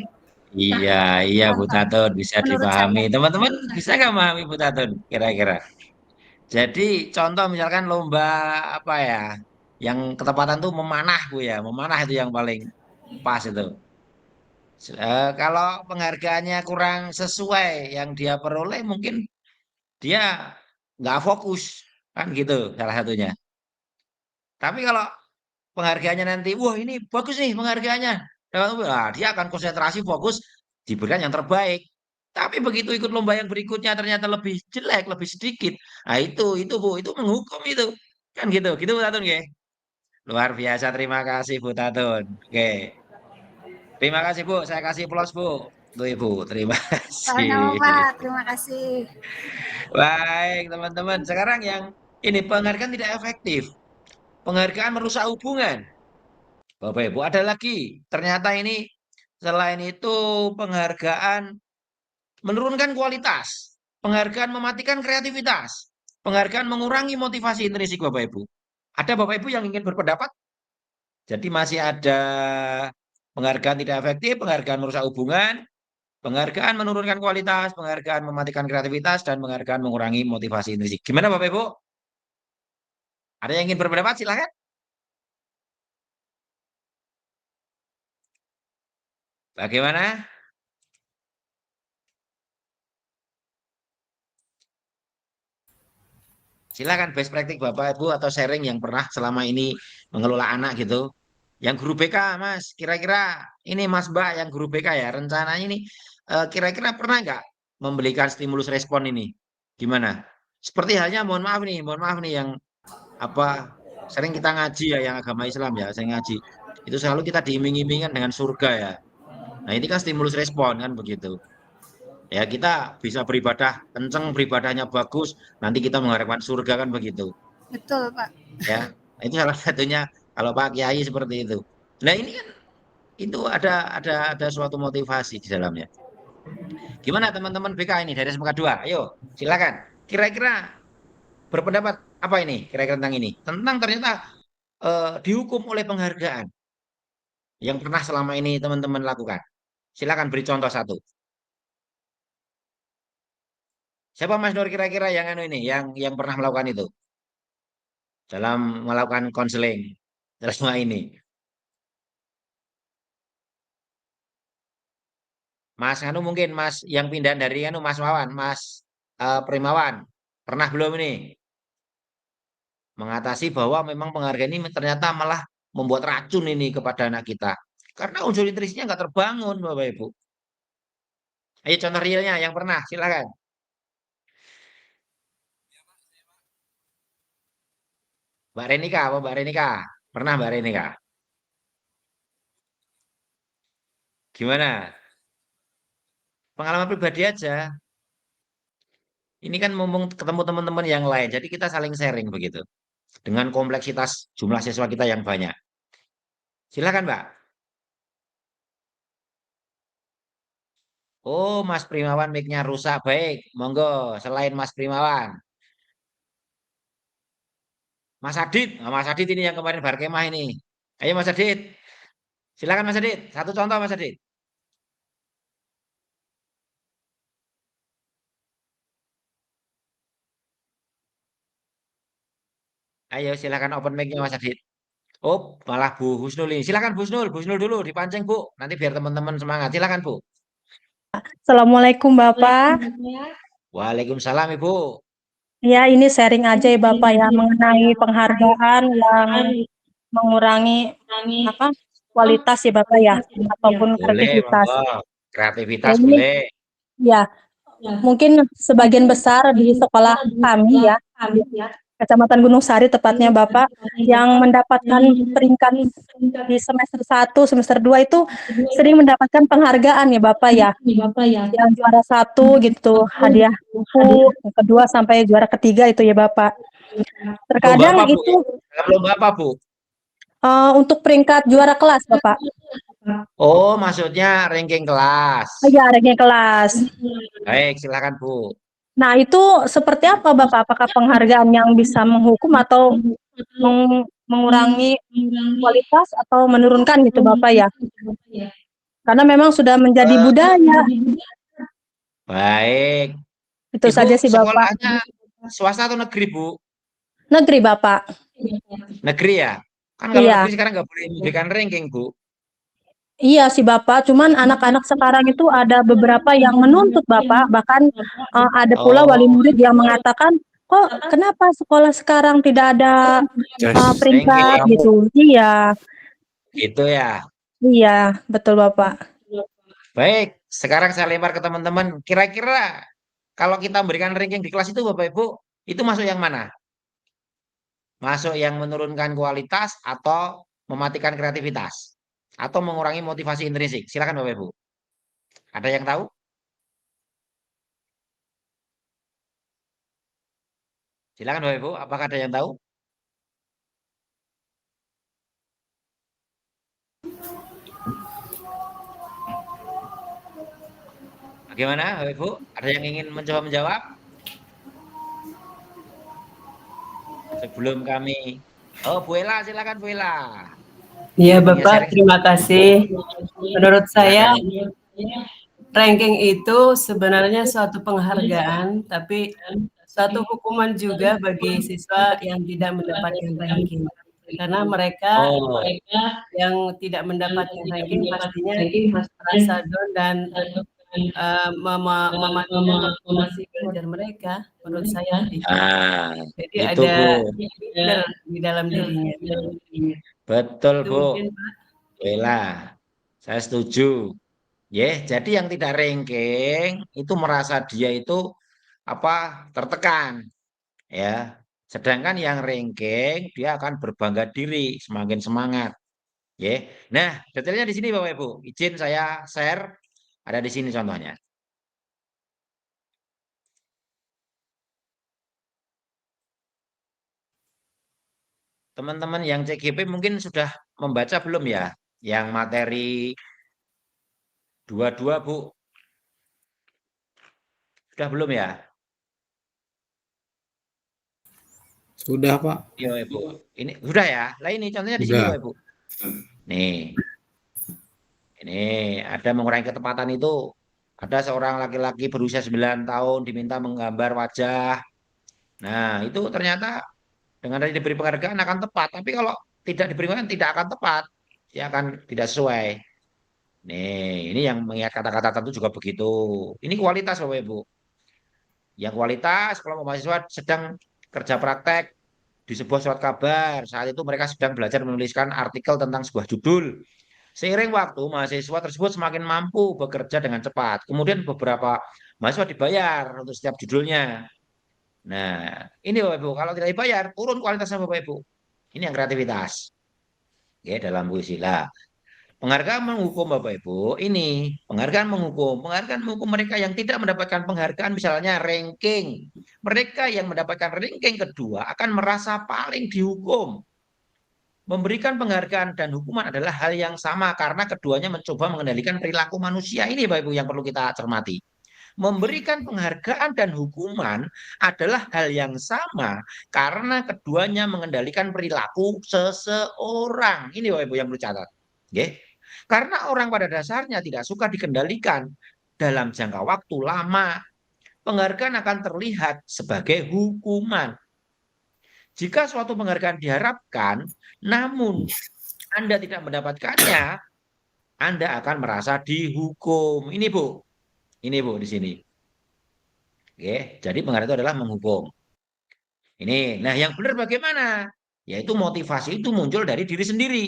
Iya Bu Tatun bisa dipahami. Teman-teman bisa nggak memahami Bu Tatun kira-kira? Jadi contoh misalkan lomba apa ya, yang ketepatan tuh memanah Bu ya, memanah itu yang paling pas itu. Kalau penghargaannya kurang sesuai yang dia peroleh, mungkin dia nggak fokus kan gitu salah satunya. Tapi kalau penghargaannya nanti, wah ini bagus nih penghargaannya, wah, dia akan konsentrasi fokus diberikan yang terbaik. Tapi begitu ikut lomba yang berikutnya ternyata lebih jelek, lebih sedikit. Nah itu Bu, itu menghukum itu. Kan gitu, gitu Bu Tatun nggih. Luar biasa, terima kasih Bu Tatun. Oke, terima kasih Bu, saya kasih plus Bu. Tuh Ibu, terima Sama-sama kasih. Pak, terima kasih. Baik teman-teman, sekarang yang ini penghargaan tidak efektif. Penghargaan merusak hubungan. Bapak Ibu, ada lagi. Ternyata ini selain itu penghargaan menurunkan kualitas. Penghargaan mematikan kreativitas. Penghargaan mengurangi motivasi intrinsik Bapak Ibu. Ada Bapak Ibu yang ingin berpendapat? Jadi masih ada penghargaan tidak efektif, penghargaan merusak hubungan, penghargaan menurunkan kualitas, penghargaan mematikan kreativitas, dan penghargaan mengurangi motivasi intrinsik. Gimana Bapak Ibu? Ada yang ingin berpendapat? Silahkan. Bagaimana? Silakan best practice Bapak Ibu atau sharing yang pernah selama ini mengelola anak gitu. Yang guru BK Mas, kira-kira ini Mas Mbak yang guru BK ya, rencananya ini kira-kira pernah nggak memberikan stimulus respon ini? Gimana? Seperti halnya mohon maaf nih yang apa sering kita ngaji ya yang agama Islam ya, saya ngaji. Itu selalu kita diiming-imingkan dengan surga ya. Nah, ini kan stimulus respon kan begitu. Ya, kita bisa beribadah kenceng, beribadahnya bagus, nanti kita mengharapkan surga kan begitu. Betul Pak. Ya, itu salah satunya kalau Pak Kiai seperti itu. Nah, ini kan itu ada suatu motivasi di dalamnya. Gimana teman-teman BK ini dari SMK 2? Ayo, silakan. Kira-kira berpendapat apa ini? Kira-kira tentang ini? Tentang ternyata dihukum oleh penghargaan yang pernah selama ini teman-teman lakukan. Silakan beri contoh satu. Siapa Mas Nur kira-kira yang ini, yang pernah melakukan itu dalam melakukan konseling selama ini? Mas Anu mungkin Mas yang pindah dari Anu Mas Wawan, Mas Primawan, pernah belum ini mengatasi bahwa memang penghargaan ini ternyata malah membuat racun ini kepada anak kita karena unsur intrinsiknya nggak terbangun Bapak Ibu. Ayo contoh realnya yang pernah, silakan. Mbak Renika, apa Mbak Renika? Pernah Mbak Renika? Gimana? Pengalaman pribadi aja. Ini kan mumpung ketemu teman-teman yang lain, jadi kita saling sharing begitu. Dengan kompleksitas jumlah siswa kita yang banyak. Silakan, Mbak. Oh, Mas Primawan mic-nya rusak. Baik, monggo. Selain Mas Primawan. Mas Adit. Nah, Mas Adit ini yang kemarin barkemah ini. Ayo Mas Adit. Silakan Mas Adit. Satu contoh Mas Adit. Ayo silakan open mic-nya Mas Adit. Oh, malah Bu Husnul ini. Silakan Bu Husnul. Bu Husnul dulu dipancing, Bu. Nanti biar teman-teman semangat. Silakan, Bu. Assalamualaikum Bapak. Waalaikumsalam, Ibu. Ya, ini sharing aja ya Bapak ya mengenai penghargaan yang mengurangi kualitas ya Bapak ya ataupun Boleh, kreativitas. monggo. Kreativitas Ini boleh. ya mungkin sebagian besar di sekolah kami ya Kecamatan Gunung Sari tepatnya Bapak yang mendapatkan peringkat di semester 1, semester 2 itu sering mendapatkan penghargaan ya Bapak ya. Yang juara 1 gitu, hadiah buku, yang kedua sampai juara ketiga itu ya Bapak. Terkadang Lomba apa, Bu? itu Lomba apa, Bu? untuk peringkat juara kelas Bapak. Oh, maksudnya ranking kelas. Ya, ranking kelas. Baik, silakan, Bu. Nah, itu seperti apa Bapak? Apakah penghargaan yang bisa menghukum atau mengurangi kualitas atau menurunkan gitu Bapak ya? Karena memang sudah menjadi budaya. Baik. Itu Ibu, saja sih Bapak. swasta atau negeri, Bu? Negeri, Bapak. Negeri ya? Kan kalau Iya. negeri sekarang nggak boleh memberikan ranking, Bu. Iya sih Bapak, cuman anak-anak sekarang itu ada beberapa yang menuntut Bapak, bahkan ada pula wali Oh, murid yang mengatakan, kok kenapa sekolah sekarang tidak ada Jas. peringkat ranking. gitu. Iya, Gitu ya. iya, betul Bapak. Baik, sekarang saya lempar ke teman-teman. Kira-kira kalau kita memberikan ranking di kelas itu, Bapak Ibu, itu masuk yang mana? Masuk yang menurunkan kualitas atau mematikan kreativitas? Atau mengurangi motivasi intrinsik? Silakan Bapak Ibu. Ada yang tahu? Silakan Bapak Ibu, apakah ada yang tahu? Bagaimana Bapak Ibu? Ada yang ingin mencoba menjawab? Sebelum kami... Oh, Bu Ella, silakan Bu Ella. Iya Ingin Bapak, sharing? terima kasih. Menurut saya Silakan. ranking itu sebenarnya suatu penghargaan, tapi suatu hukuman juga bagi siswa yang tidak mendapatkan ranking. Karena mereka Oh, yang tidak mendapatkan ranking pastinya merasa down dan mematikan motivasi belajar mereka, menurut saya itu. nah, Jadi itu ada Bu. minder di dalam dirinya. Betul Itu Bu. mungkin Pak. Bu Ella, saya setuju. Jadi yang tidak ranking itu merasa dia itu tertekan, ya. Sedangkan yang ranking dia akan berbangga diri, semakin semangat, ya. Nah, detailnya di sini Bapak Ibu. Izin saya share, ada di sini contohnya. Teman-teman yang CGP mungkin sudah membaca belum ya? Yang materi 22 Bu. Sudah belum ya? Sudah, Pak. Iya, Ibu. Ini sudah ya. Lah ini contohnya di sini, Sudah. Bapak Ibu. Nih. Ini ada mengurangi ketepatan itu. Ada seorang laki-laki berusia 9 tahun diminta menggambar wajah. Nah, itu ternyata dengan diberi penghargaan akan tepat, tapi kalau tidak diberi penghargaan tidak akan tepat. Dia akan tidak sesuai. Nih, ini yang mengingat kata-kata tentu juga begitu. Ini kualitas Bapak Ibu. Yang kualitas kelompok mahasiswa sedang kerja praktek di sebuah surat kabar. Saat itu mereka sedang belajar menuliskan artikel tentang sebuah judul. Seiring waktu, mahasiswa tersebut semakin mampu bekerja dengan cepat. Kemudian beberapa mahasiswa dibayar untuk setiap judulnya. Nah, ini Bapak Ibu, kalau tidak dibayar, turun kualitasnya Bapak Ibu. Ini yang kreativitas. Ya, dalam puisilah. Penghargaan menghukum Bapak Ibu, ini penghargaan menghukum mereka yang tidak mendapatkan penghargaan misalnya ranking. Mereka yang mendapatkan ranking kedua akan merasa paling dihukum. Memberikan penghargaan dan hukuman adalah hal yang sama karena keduanya mencoba mengendalikan perilaku manusia. Ini Bapak Ibu yang perlu kita cermati. Memberikan penghargaan dan hukuman adalah hal yang sama karena keduanya mengendalikan perilaku seseorang. Ini Bapak Ibu yang perlu catat. Oke. Karena orang pada dasarnya tidak suka dikendalikan dalam jangka waktu lama, penghargaan akan terlihat sebagai hukuman. Jika suatu penghargaan diharapkan, namun Anda tidak mendapatkannya, Anda akan merasa dihukum. Ini Bu di sini. Oke, jadi penghargaan itu adalah menghukum. Ini, nah yang benar bagaimana? Yaitu motivasi itu muncul dari diri sendiri.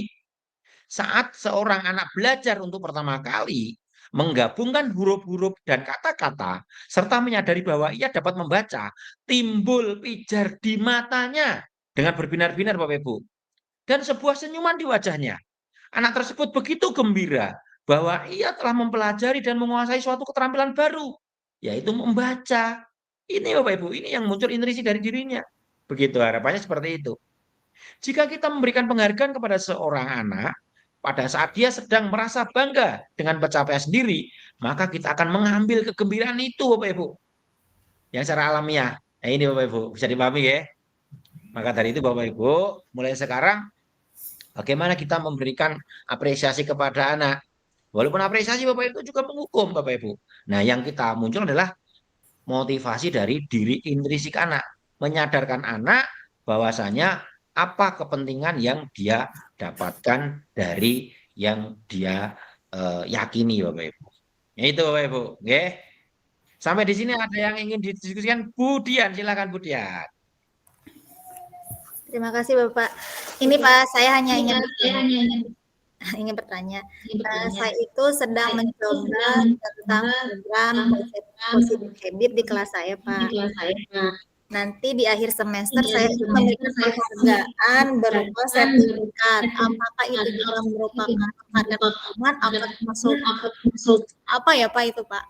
Saat seorang anak belajar untuk pertama kali, menggabungkan huruf-huruf dan kata-kata, serta menyadari bahwa ia dapat membaca, timbul pijar di matanya dengan berbinar-binar Bapak Ibu. Dan sebuah senyuman di wajahnya. Anak tersebut begitu gembira bahwa ia telah mempelajari dan menguasai suatu keterampilan baru, yaitu membaca. Ini Bapak Ibu, ini yang muncul intuisi dari dirinya. Begitu harapannya seperti itu. Jika kita memberikan penghargaan kepada seorang anak, pada saat dia sedang merasa bangga dengan pencapaian sendiri, maka kita akan mengambil kegembiraan itu Bapak Ibu. Yang secara alamiah. Nah ini Bapak Ibu, bisa dipahami ya. Maka dari itu Bapak Ibu, mulai sekarang bagaimana kita memberikan apresiasi kepada anak. Walaupun apresiasi Bapak Ibu juga menghukum Bapak Ibu. Nah yang kita muncul adalah motivasi dari diri intrinsik anak. menyadarkan anak bahwasanya apa kepentingan yang dia dapatkan dari yang dia yakini, Bapak Ibu. Ya, itu Bapak Ibu, nggih. Sampai di sini ada yang ingin didiskusikan? Bu Dian, silakan Bu Dian. Terima kasih Bapak. Ini Pak, saya hanya ingin bertanya. Saya itu sedang mencoba tentang program positive habit di kelas saya, Pak. Nanti di akhir semester saya itu memberikan penghargaan berupa sertifikat. Apakah itu juga merupakan penghargaan atau masuk apa ya Pak itu Pak?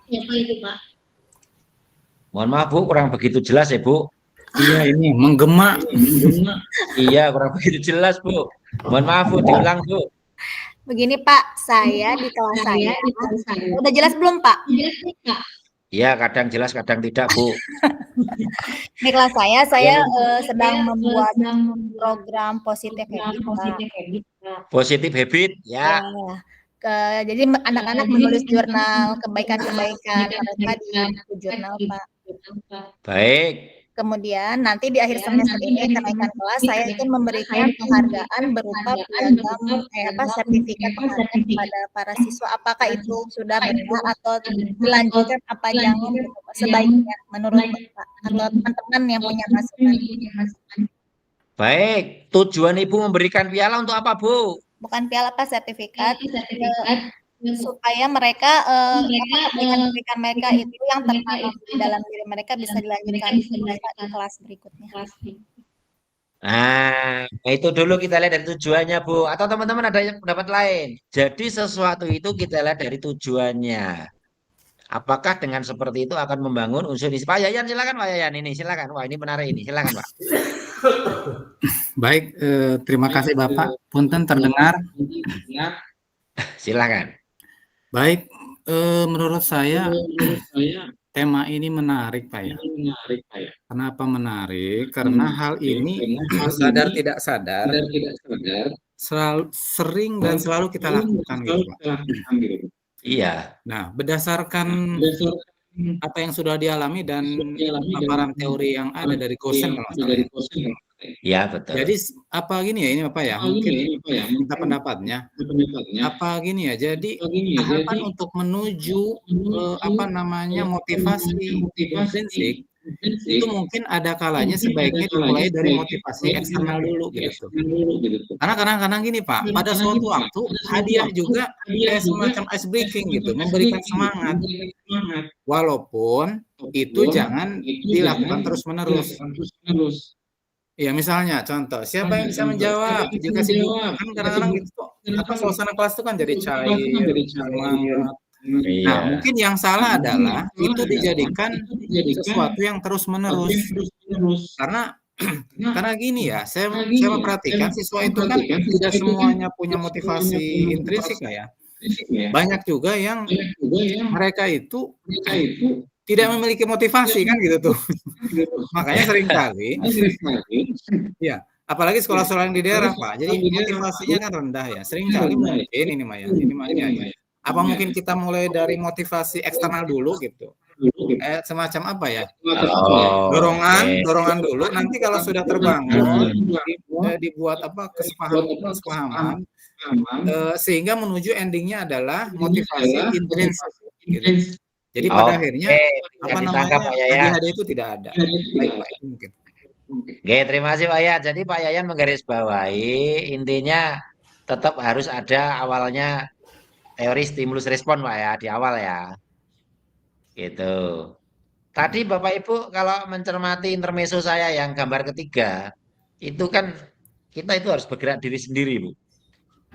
Mohon maaf Bu, kurang begitu jelas ya Bu. Iya, ini menggema. Iya, kurang begitu jelas Bu. Mohon maaf Bu, diulang Bu. Begini Pak, saya di kelas saya, udah jelas belum Pak? Iya, kadang jelas, kadang tidak Bu. Di kelas saya sedang membuat program positive habit. Positive habit, ya. Jadi anak-anak menulis jurnal kebaikan-kebaikan mereka di buku jurnal Pak. Baik. Kemudian nanti di akhir semester ini kenaikan kelas saya akan memberikan penghargaan berupa piagam sertifikat penghargaan kepada para siswa. Apakah itu sudah benar atau dilanjutkan apa jangan sebaiknya menurut Bapak atau teman-teman yang punya masukan? Baik, tujuan Ibu memberikan piala untuk apa Bu? Bukan piala Pak, sertifikat. Supaya mereka kebaikan-kebaikan mereka itu yang tertanam di dalam diri mereka bisa dilanjutkan di kelas berikutnya. Nah, itu dulu kita lihat dari tujuannya Bu. Atau teman-teman ada yang pendapat lain? Jadi sesuatu itu kita lihat dari tujuannya. Apakah dengan seperti itu akan membangun unsur ini? Pak Yayan silakan Pak Yayan ini silakan. Wah ini menarik ini silakan Pak. Baik, terima kasih Bapak. Punten terdengar. Silakan. Baik, menurut saya tema ini menarik Pak ya. Kenapa menarik? Karena hal ini sadar tidak sadar selalu sering dan selalu kita lakukan gitu Pak. Iya. Nah, berdasarkan apa yang sudah dialami dan paparan teori yang ada dari Gosen kalau nggak salah. Ya betul. Jadi apa gini ya ini apa ya? Mungkin minta pendapatnya. Apa gini ya? Jadi tahapan untuk menuju motivasi intrinsik itu mungkin ada kalanya sebaiknya dimulai dari motivasi eksternal dulu gitu. Karena kadang-kadang gini Pak, pada suatu waktu hadiah juga semacam ice breaking gitu, memberikan semangat. Walaupun itu jangan dilakukan terus-menerus. Ya misalnya contoh, siapa yang bisa menjawab? Jika sibuk kan kadang-kadang gitu, suasana kelas itu kan jadi cair, semangat. Nah, mungkin yang salah adalah itu dijadikan sesuatu yang terus-menerus. Karena gini ya, saya memperhatikan siswa itu kan tidak semuanya punya motivasi intrinsik ya. Banyak juga yang mereka itu tidak memiliki motivasi kan gitu tuh. Makanya seringkali ya, apalagi sekolah-sekolah yang di daerah Pak. Jadi motivasinya kan rendah ya. Seringkali mungkin ini Maya. Apa mungkin kita mulai dari motivasi eksternal dulu gitu. Semacam apa ya? Dorongan dulu. Nanti kalau sudah terbangun dibuat kesepahaman sehingga menuju endingnya adalah motivasi intrinsik gitu. Jadi pada akhirnya hadiah itu tidak ada. Baik, mungkin. Oke, terima kasih Pak Yayan. Jadi Pak Yayan menggarisbawahi intinya tetap harus ada awalnya teori stimulus respon Pak ya di awal ya. Gitu. Tadi Bapak Ibu kalau mencermati intermezzo saya yang gambar ketiga, itu kan kita itu harus bergerak diri sendiri Bu.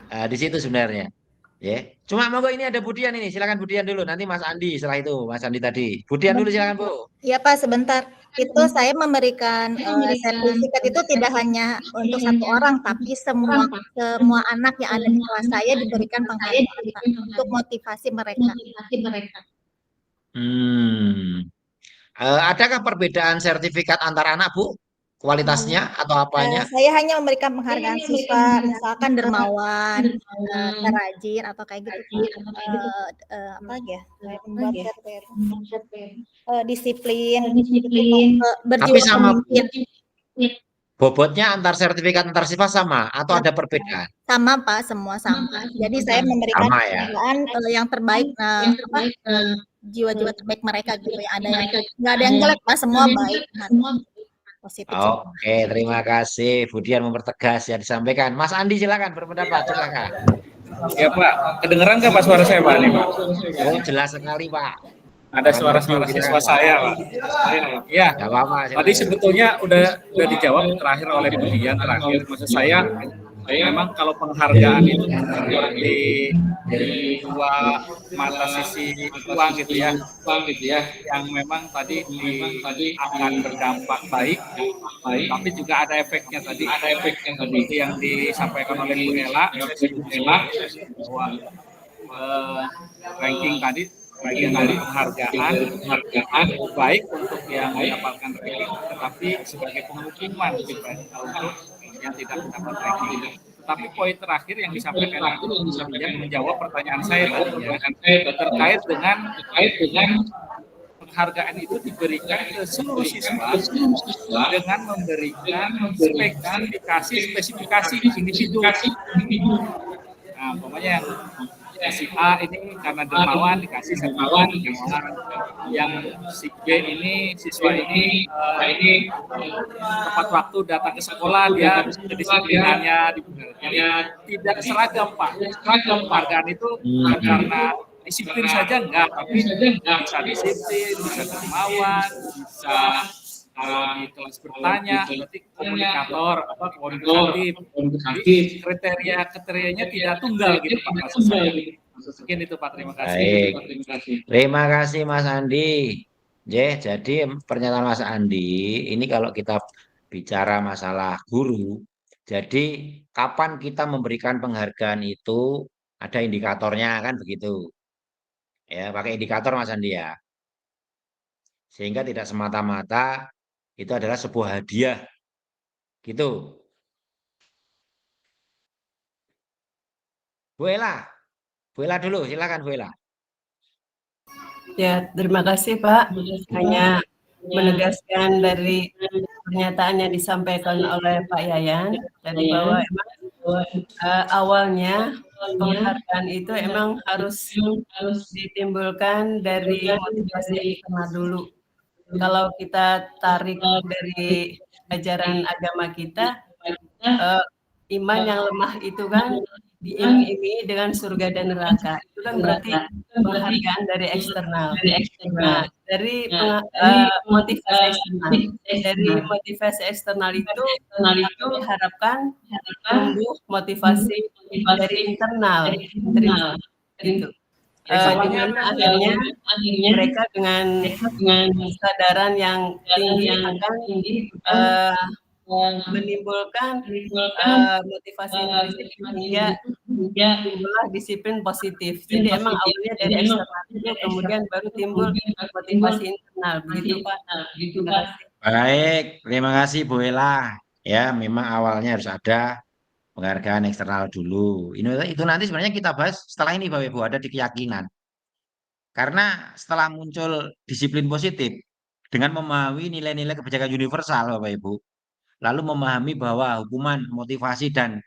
Di situ sebenarnya. Ya, cuma monggo ini ada Budian ini, silakan Budian dulu. Nanti Mas Andi setelah itu, Mas Andi tadi. Budian dulu silakan Bu. Iya Pak, sebentar. Itu saya memberikan sertifikat itu tidak hanya untuk satu orang, tapi semua anak yang ada di kelas saya diberikan penghargaan untuk motivasi mereka. Adakah perbedaan sertifikat antar anak Bu? kualitasnya atau apanya? Saya hanya memberikan penghargaan siswa, misalkan dermawan, rajin atau kayak gitu. Apa lagi ya? Kayak membuat disiplin, Tapi berjiwa sama pemimpin. bobotnya antar sertifikat antar siswa sama atau ada perbedaan? Sama Pak, semua sama. Jadi saya memberikan Sama ya. penghargaan yang terbaik, jiwa-jiwa terbaik mereka gitu ya. Ada yang nggak ada yang jelek Pak, semua baik. Positif. Oke, terima kasih. Budian mempertegas yang disampaikan. Mas Andi silakan berpendapat, silakan. Ya Pak, kedengeran nggak Pak suara saya Pak? Nih, Pak? Oh, jelas sekali Pak. Ada suara-suara siswa saya Pak. Ya, Nggak apa-apa. tadi sebetulnya udah dijawab terakhir oleh Budian terakhir. Maksud saya memang kalau penghargaan itu di dua mata sisi uang gitu ya, yang memang tadi akan berdampak baik, tapi juga ada efeknya tadi, seperti yang disampaikan oleh Bu Ella bahwa ranking tadi penghargaan baik untuk yang mendapatkan ranking, tetapi sebagai penghukuman untuk yang tidak mendapat ranking. Tapi poin terakhir yang disampaikan yang menjawab pertanyaan saya tadi ya, terkait dengan penghargaan itu diberikan ke seluruh siswa dengan memberikan spesifikasi individu. Nah, pokoknya si A ini karena dermawan dikasih dermawan, yang si B ini siswa ini tepat waktu datang ke sekolah, dia kedisiplinannya tidak seragam Pak. Penghargaan itu bukan karena disiplin saja enggak, tapi bisa disiplin, bisa dermawan, bisa kalau di kelas bertanya, berarti komunikatif. Kriterianya tidak tunggal gitu Pak. Mungkin itu Pak, terima kasih. Baik. Terima kasih Mas Andi. Jadi pernyataan Mas Andi ini kalau kita bicara masalah guru, jadi kapan kita memberikan penghargaan itu ada indikatornya kan begitu. Ya, pakai indikator Mas Andi ya. Sehingga tidak semata-mata itu adalah sebuah hadiah. Gitu. Bu Ella dulu, silakan Bu Ella. Ya, terima kasih Pak. Hanya menegaskan dari pernyataan yang disampaikan oleh Pak Yayan tadi bahwa emang awalnya penghargaan itu emang harus ditimbulkan dari motivasi eksternal dulu. Kalau kita tarik dari ajaran agama kita, iman yang lemah itu kan diiming-imingi dengan surga dan neraka. Itu kan berarti penghargaan dari eksternal. Nah, dari motivasi eksternal. Dari motivasi eksternal itu diharapkan tumbuh motivasi dari internal. Gitu. Dimana akhirnya mereka dengan kesadaran yang tinggi akan menimbulkan motivasi intrinsik hingga timbullah disiplin positif. Jadi emang awalnya dari eksternal itu, kemudian baru timbul motivasi internal. Begitu Pak. Baik, terima kasih Bu Ella. Ya, memang awalnya harus ada penghargaan eksternal dulu. Itu nanti sebenarnya kita bahas setelah ini Bapak Ibu, ada di keyakinan. Karena setelah muncul disiplin positif dengan memahami nilai-nilai kebijakan universal Bapak Ibu, lalu memahami bahwa hukuman motivasi dan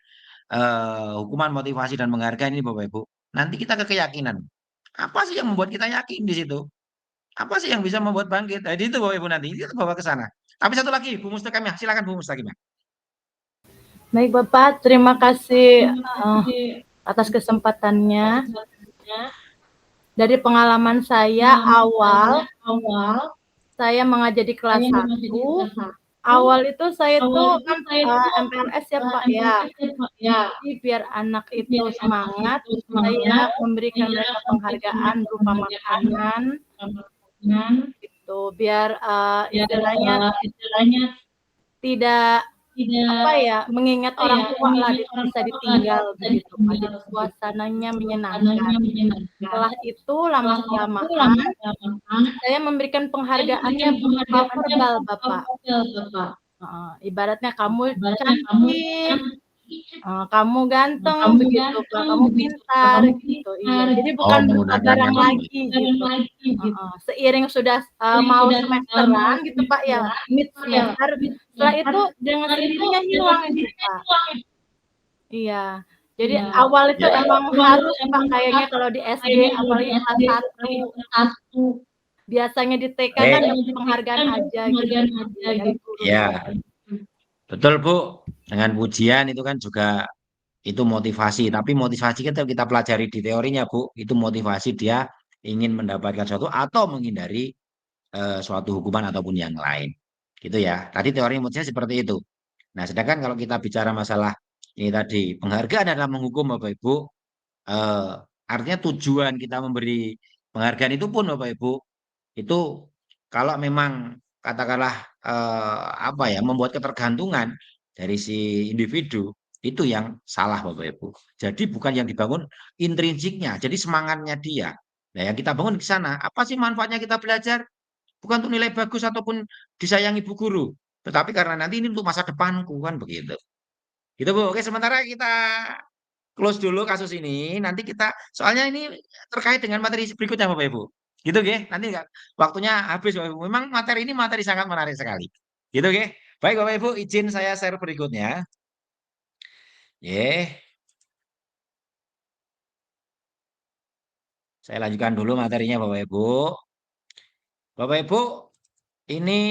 penghargaan ini Bapak Ibu, nanti kita ke keyakinan. Apa sih yang membuat kita yakin di situ? Apa sih yang bisa membuat bangkit? Jadi itu Bapak Ibu nanti kita bawa ke sana. Tapi satu lagi Bu Mustaqimah, silakan Bu Mustaqimah. Baik Bapak, terima kasih atas kesempatannya. Dari pengalaman saya awal saya mengajar di kelas 1, awal itu saya tuh kan MPLS ya Pak ya. Jadi biar anak itu semangat, saya memberikan mereka penghargaan berupa makanan gitu. Biar istilahnya tidak mengingat orang tua lah bisa ditinggal begitu. Jadi suasananya menyenangkan. Setelah itu lama-kelamaan saya memberikan penghargaannya berupa verbal Bapak. Ibaratnya kamu cantik, kamu ganteng, begitu Pak, kamu pintar, gitu. Iya, jadi bukan berupa barang lagi, gitu. Seiring sudah mau semesteran, gitu Pak, ya, mid semester, setelah itu dengan sendirinya hilang itu Pak. Iya, jadi awal itu emang harus Pak, kayaknya kalau di SD apalagi kelas 1, biasanya di TK kan dapat penghargaan aja gitu dari guru. Ya, betul Bu. Dengan pujian itu kan juga itu motivasi. Tapi motivasi kita pelajari di teorinya Bu. Itu motivasi dia ingin mendapatkan sesuatu atau menghindari suatu hukuman ataupun yang lain. Gitu ya. Tadi teori motivasi seperti itu. Nah, sedangkan kalau kita bicara masalah ini tadi penghargaan adalah menghukum Bapak Ibu. Artinya tujuan kita memberi penghargaan itu pun Bapak Ibu itu kalau memang katakanlah apa ya membuat ketergantungan dari si individu itu yang salah Bapak Ibu. Jadi bukan yang dibangun intrinsiknya, jadi semangatnya dia. Nah, yang kita bangun di sana, apa sih manfaatnya kita belajar? Bukan untuk nilai bagus ataupun disayangi ibu guru, tetapi karena nanti ini untuk masa depanku kan begitu. Gitu Bu. Oke, sementara kita close dulu kasus ini. Nanti kita soalnya ini terkait dengan materi berikutnya Bapak Ibu. Gitu nggih. Nanti waktunya habis Bapak Ibu. Memang materi ini materi sangat menarik sekali. Gitu nggih. Baik Bapak Ibu, izin saya share berikutnya. Saya lanjutkan dulu materinya Bapak Ibu. Bapak Ibu, ini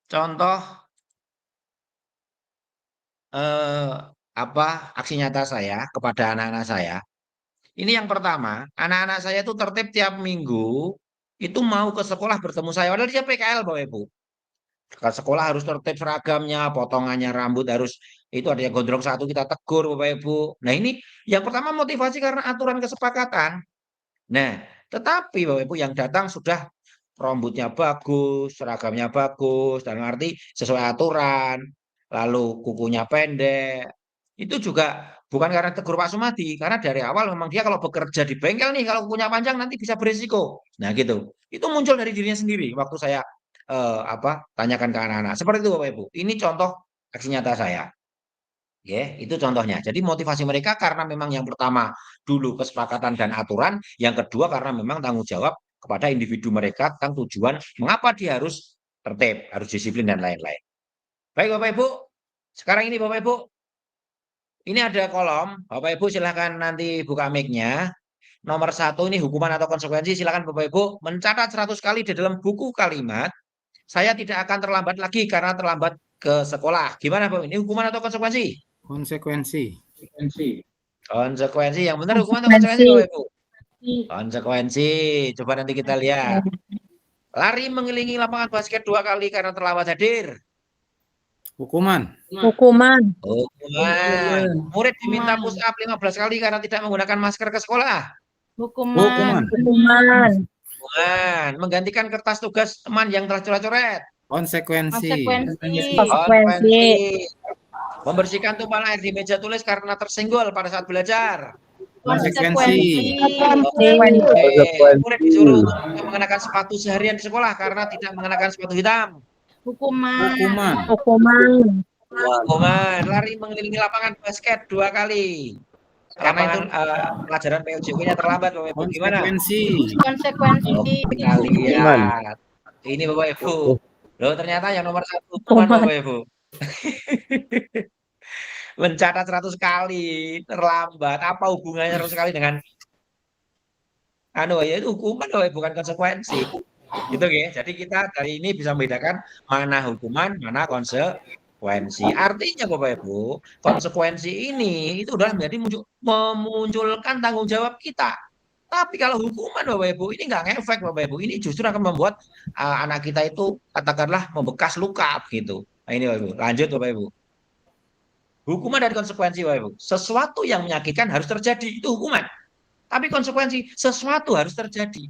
contoh aksi nyata saya kepada anak-anak saya. Ini yang pertama, anak-anak saya itu tertib tiap minggu itu mau ke sekolah bertemu saya. Padahal dia PKL Bapak Ibu. Ke sekolah harus tertib seragamnya, potongannya rambut harus itu ada yang gondrong satu kita tegur Bapak Ibu. Nah ini yang pertama motivasi karena aturan kesepakatan. Nah tetapi Bapak Ibu yang datang sudah rambutnya bagus, seragamnya bagus, dalam arti sesuai aturan, lalu kukunya pendek. Itu juga bukan karena tegur Pak Sumadi, karena dari awal memang dia kalau bekerja di bengkel nih, kalau kukunya panjang nanti bisa berisiko. Nah gitu. Itu muncul dari dirinya sendiri waktu saya tanyakan ke anak-anak. Seperti itu Bapak Ibu. Ini contoh aksi nyata saya. Itu contohnya. Jadi motivasi mereka karena memang yang pertama dulu kesepakatan dan aturan, yang kedua karena memang tanggung jawab kepada individu mereka tentang tujuan mengapa dia harus tertib, harus disiplin dan lain-lain. Baik Bapak Ibu, sekarang ini Bapak Ibu, ini ada kolom, Bapak Ibu silahkan nanti buka mic-nya. Nomor 1 ini hukuman atau konsekuensi, silahkan Bapak Ibu mencatat 100 kali di dalam buku kalimat, saya tidak akan terlambat lagi karena terlambat ke sekolah. Gimana Bapak? Ini hukuman atau konsekuensi? Konsekuensi. Konsekuensi, yang benar hukuman atau konsekuensi Bapak Ibu? Konsekuensi, coba nanti kita lihat. Lari mengelilingi lapangan basket 2 kali karena terlambat hadir. Hukuman. Murid diminta push up 15 kali karena tidak menggunakan masker ke sekolah. Hukuman. Menggantikan kertas tugas teman yang telah coret-coret. Konsekuensi. Membersihkan tumpahan air di meja tulis karena tersenggol pada saat belajar. Konsekuensi. Murid disuruh mengenakan sepatu seharian di sekolah karena tidak mengenakan sepatu hitam. Hukuman. Lari mengelilingi lapangan basket 2 kali. Karena itu pelajaran PUJK-nya terlambat Bapak Ibu. Gimana? Konsekuensi. Kita lihat. Ini Bapak Ibu. Loh ternyata yang nomor 1 hukuman Bapak Ibu. Mencatat 100 kali terlambat. Apa hubungannya 100 kali dengan itu hukuman Bapak Ibu, bukan konsekuensi. Gitu ya. Jadi kita dari ini bisa membedakan mana hukuman, mana konsekuensi. Artinya Bapak Ibu, konsekuensi ini itu sudah menjadi memunculkan tanggung jawab kita. Tapi kalau hukuman Bapak Ibu ini nggak ngefek Bapak Ibu, ini justru akan membuat anak kita itu katakanlah membekas luka gitu. Nah ini Bapak Ibu, lanjut Bapak Ibu. Hukuman dan konsekuensi Bapak Ibu. Sesuatu yang menyakitkan harus terjadi, itu hukuman. Tapi konsekuensi, sesuatu harus terjadi.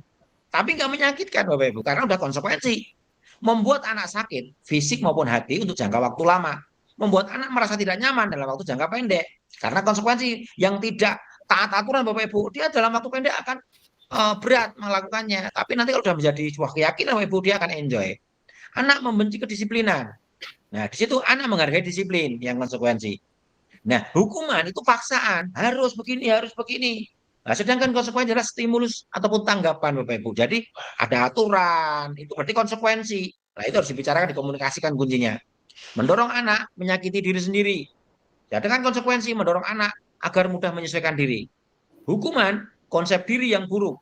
Tapi nggak menyakitkan Bapak Ibu, karena udah konsekuensi. Membuat anak sakit, fisik maupun hati untuk jangka waktu lama. Membuat anak merasa tidak nyaman dalam waktu jangka pendek. Karena konsekuensi yang tidak taat aturan Bapak Ibu, dia dalam waktu pendek akan berat melakukannya. Tapi nanti kalau sudah menjadi sebuah keyakinan Bapak Ibu, dia akan enjoy. Anak membenci kedisiplinan. Nah, di situ anak menghargai disiplin yang konsekuensi. Nah, hukuman itu paksaan, harus begini, harus begini. Nah, sedangkan konsekuensi adalah stimulus ataupun tanggapan, Bapak Ibu. Jadi ada aturan, itu berarti konsekuensi. Nah, itu harus dibicarakan, dikomunikasikan kuncinya. Mendorong anak menyakiti diri sendiri. Ya, dengan konsekuensi mendorong anak agar mudah menyesuaikan diri. Hukuman, konsep diri yang buruk.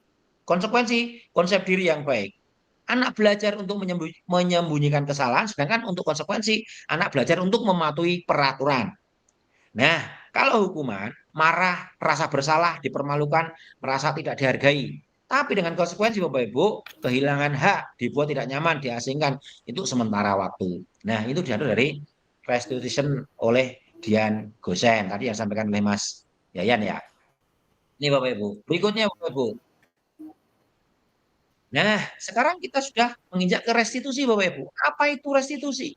Konsekuensi, konsep diri yang baik. Anak belajar untuk menyembunyikan kesalahan, sedangkan untuk konsekuensi, anak belajar untuk mematuhi peraturan. Nah, kalau hukuman, marah, rasa bersalah, dipermalukan, merasa tidak dihargai. Tapi dengan konsekuensi Bapak Ibu, kehilangan hak, dibuat tidak nyaman, diasingkan, itu sementara waktu. Nah, itu diatur dari restitution oleh Dian Gosen, tadi yang sampaikan oleh Mas Yayan ya. Ini Bapak Ibu. Berikutnya Bapak Ibu. Nah, sekarang kita sudah menginjak ke restitusi Bapak Ibu. Apa itu restitusi?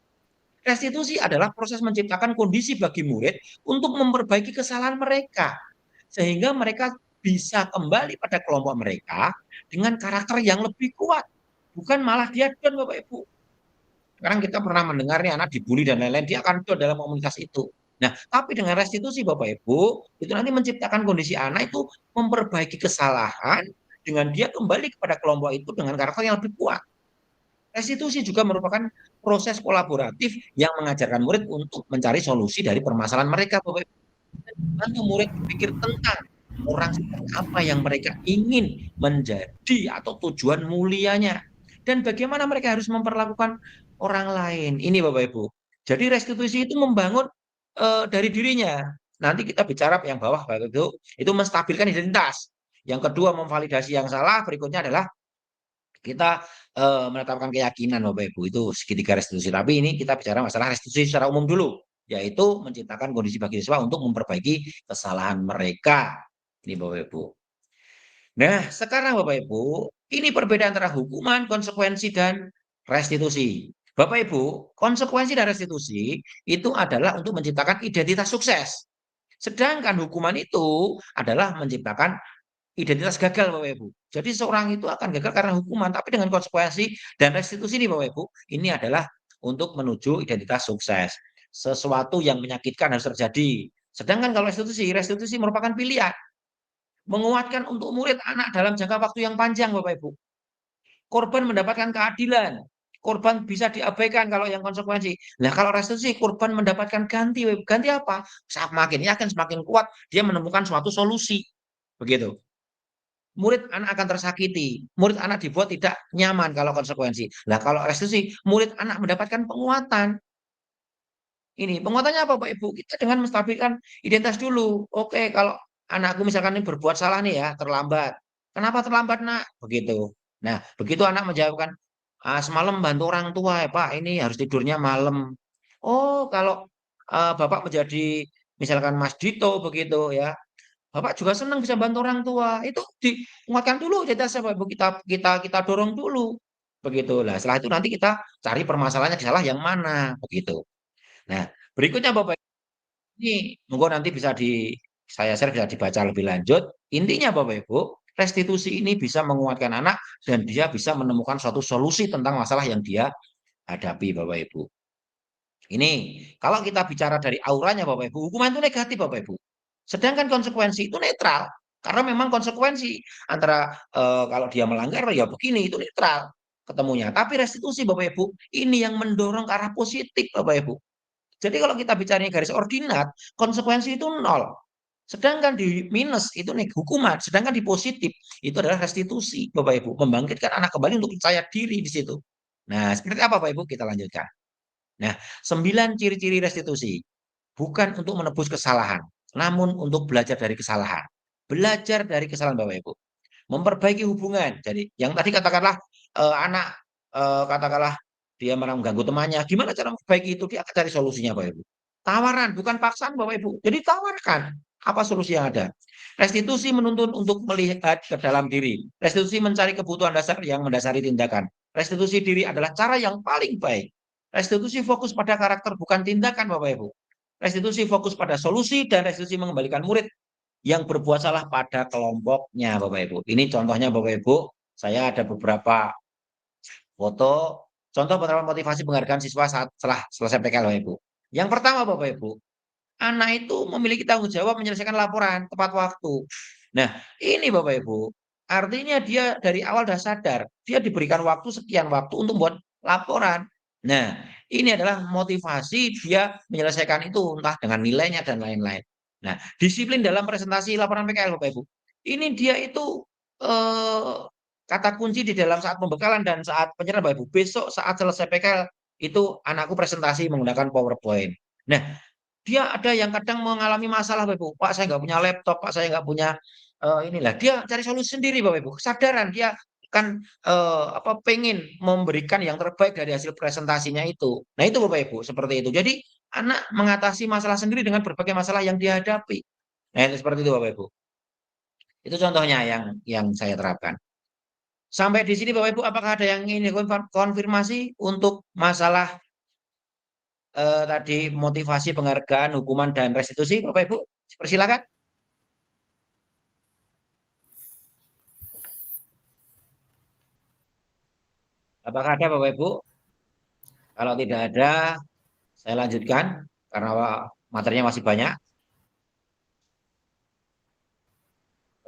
Restitusi adalah proses menciptakan kondisi bagi murid untuk memperbaiki kesalahan mereka. Sehingga mereka bisa kembali pada kelompok mereka dengan karakter yang lebih kuat. Bukan malah dia down Bapak Ibu. Sekarang kita pernah mendengar nih anak dibully dan lain-lain, dia akan down dalam komunitas itu. Nah, tapi dengan restitusi Bapak Ibu, itu nanti menciptakan kondisi anak itu memperbaiki kesalahan dengan dia kembali kepada kelompok itu dengan karakter yang lebih kuat. Restitusi juga merupakan proses kolaboratif yang mengajarkan murid untuk mencari solusi dari permasalahan mereka, Bapak Ibu. Bantu murid berpikir tentang orang seperti apa yang mereka ingin menjadi atau tujuan mulianya. Dan bagaimana mereka harus memperlakukan orang lain. Ini Bapak Ibu. Jadi restitusi itu membangun dari dirinya. Nanti kita bicara yang bawah Bapak Ibu, itu menstabilkan identitas. Yang kedua memvalidasi yang salah, berikutnya adalah kita menetapkan keyakinan Bapak Ibu, itu segitiga restitusi. Tapi ini kita bicara masalah restitusi secara umum dulu, yaitu menciptakan kondisi bagi siswa untuk memperbaiki kesalahan mereka. Ini Bapak Ibu. Nah, sekarang Bapak Ibu, ini perbedaan antara hukuman, konsekuensi, dan restitusi. Bapak Ibu, konsekuensi dan restitusi itu adalah untuk menciptakan identitas sukses. Sedangkan hukuman itu adalah menciptakan identitas gagal Bapak Ibu. Jadi seorang itu akan gagal karena hukuman, tapi dengan konsekuensi dan restitusi ini Bapak Ibu, ini adalah untuk menuju identitas sukses. Sesuatu yang menyakitkan harus terjadi. Sedangkan kalau restitusi merupakan pilihan. Menguatkan untuk murid anak dalam jangka waktu yang panjang Bapak Ibu. Korban mendapatkan keadilan. Korban bisa diabaikan kalau yang konsekuensi. Nah kalau restitusi, korban mendapatkan ganti. Ganti apa? Semakin yakin, semakin kuat, dia menemukan suatu solusi. Begitu. Murid anak akan tersakiti. Murid anak dibuat tidak nyaman kalau konsekuensi. Nah kalau restitusi, murid anak mendapatkan penguatan. Ini penguatannya apa Pak Ibu? Kita dengan menstabilkan identitas dulu. Oke, kalau anakku misalkan ini berbuat salah nih ya, terlambat. Kenapa terlambat nak? Begitu. Nah, begitu anak menjawabkan, semalam bantu orang tua ya Pak, ini harus tidurnya malam. Oh, kalau Bapak menjadi misalkan Mas Dito begitu ya, Bapak juga senang bisa bantu orang tua. Itu diingatkan dulu identitasnya Pak Ibu, kita dorong dulu. Begitu. Nah, setelah itu nanti kita cari permasalahannya salah yang mana, begitu. Nah, berikutnya Bapak ini monggo nanti bisa saya share bisa dibaca lebih lanjut. Intinya Bapak Ibu, restitusi ini bisa menguatkan anak dan dia bisa menemukan suatu solusi tentang masalah yang dia hadapi Bapak Ibu. Ini kalau kita bicara dari auranya Bapak Ibu, hukuman itu negatif Bapak Ibu. Sedangkan konsekuensi itu netral. Karena memang konsekuensi antara kalau dia melanggar ya begini itu netral ketemunya. Tapi restitusi Bapak Ibu, ini yang mendorong ke arah positif Bapak Ibu. Jadi kalau kita bicaranya garis ordinat, konsekuensi itu nol. Sedangkan di minus itu nih hukuman, sedangkan di positif itu adalah restitusi, Bapak Ibu, membangkitkan anak kembali untuk percaya diri di situ. Nah, seperti apa Bapak Ibu? Kita lanjutkan. Nah, 9 ciri-ciri restitusi. Bukan untuk menebus kesalahan, namun untuk belajar dari kesalahan. Belajar dari kesalahan Bapak Ibu. Memperbaiki hubungan. Jadi yang tadi katakanlah anak katakanlah dia mengganggu temannya, gimana cara memperbaiki itu? Dia akan cari solusinya Bapak Ibu. Tawaran, bukan paksaan Bapak Ibu. Jadi tawarkan apa solusi yang ada. Restitusi menuntun untuk melihat ke dalam diri. Restitusi mencari kebutuhan dasar yang mendasari tindakan. Restitusi diri adalah cara yang paling baik. Restitusi fokus pada karakter bukan tindakan Bapak Ibu. Restitusi fokus pada solusi dan restitusi mengembalikan murid yang berbuat salah pada kelompoknya Bapak Ibu. Ini contohnya Bapak Ibu, saya ada beberapa foto Contoh penerapan motivasi penghargaan siswa saat setelah selesai PKL Bapak Ibu. Yang pertama Bapak Ibu, anak itu memiliki tanggung jawab menyelesaikan laporan tepat waktu. Nah, ini Bapak Ibu, artinya dia dari awal sudah sadar, dia diberikan waktu sekian waktu untuk membuat laporan. Nah, ini adalah motivasi dia menyelesaikan itu, entah dengan nilainya dan lain-lain. Nah, disiplin dalam presentasi laporan PKL Bapak Ibu. Ini dia itu kata kunci di dalam saat pembekalan dan saat penyerahan Bapak Ibu. Besok saat selesai PKL, itu anakku presentasi menggunakan PowerPoint. Nah, dia ada yang kadang mengalami masalah Bapak Ibu. Pak, saya nggak punya laptop, Pak, saya nggak punya inilah. Dia cari solusi sendiri Bapak Ibu. Kesadaran dia kan pengen memberikan yang terbaik dari hasil presentasinya itu. Nah, itu Bapak Ibu, seperti itu. Jadi, anak mengatasi masalah sendiri dengan berbagai masalah yang dihadapi. Nah, itu seperti itu Bapak Ibu. Itu contohnya yang saya terapkan. Sampai di sini Bapak Ibu, apakah ada yang ingin konfirmasi untuk masalah tadi motivasi, penghargaan, hukuman, dan restitusi, Bapak Ibu? Persilakan. Apakah ada Bapak Ibu? Kalau tidak ada, saya lanjutkan karena materinya masih banyak.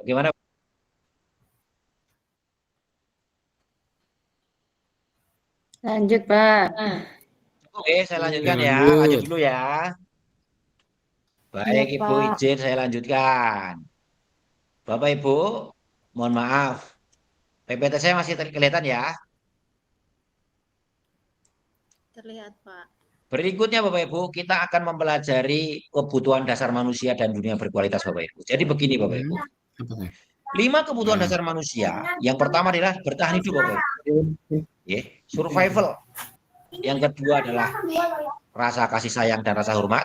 Bagaimana? Lanjut, Pak. Oke, saya lanjutkan ya. Lanjut. Lanjut dulu ya. Baik, Iya, Ibu Pak. izin saya lanjutkan. Bapak Ibu, mohon maaf. PPT saya masih kelihatan ya. Terlihat, Pak. Berikutnya Bapak Ibu, kita akan mempelajari kebutuhan dasar manusia dan dunia berkualitas Bapak Ibu. Jadi begini Bapak Ibu. 5 kebutuhan dasar manusia. Yang pertama adalah bertahan hidup Bapak Ibu. Survival. Yang kedua adalah rasa kasih sayang dan rasa hormat.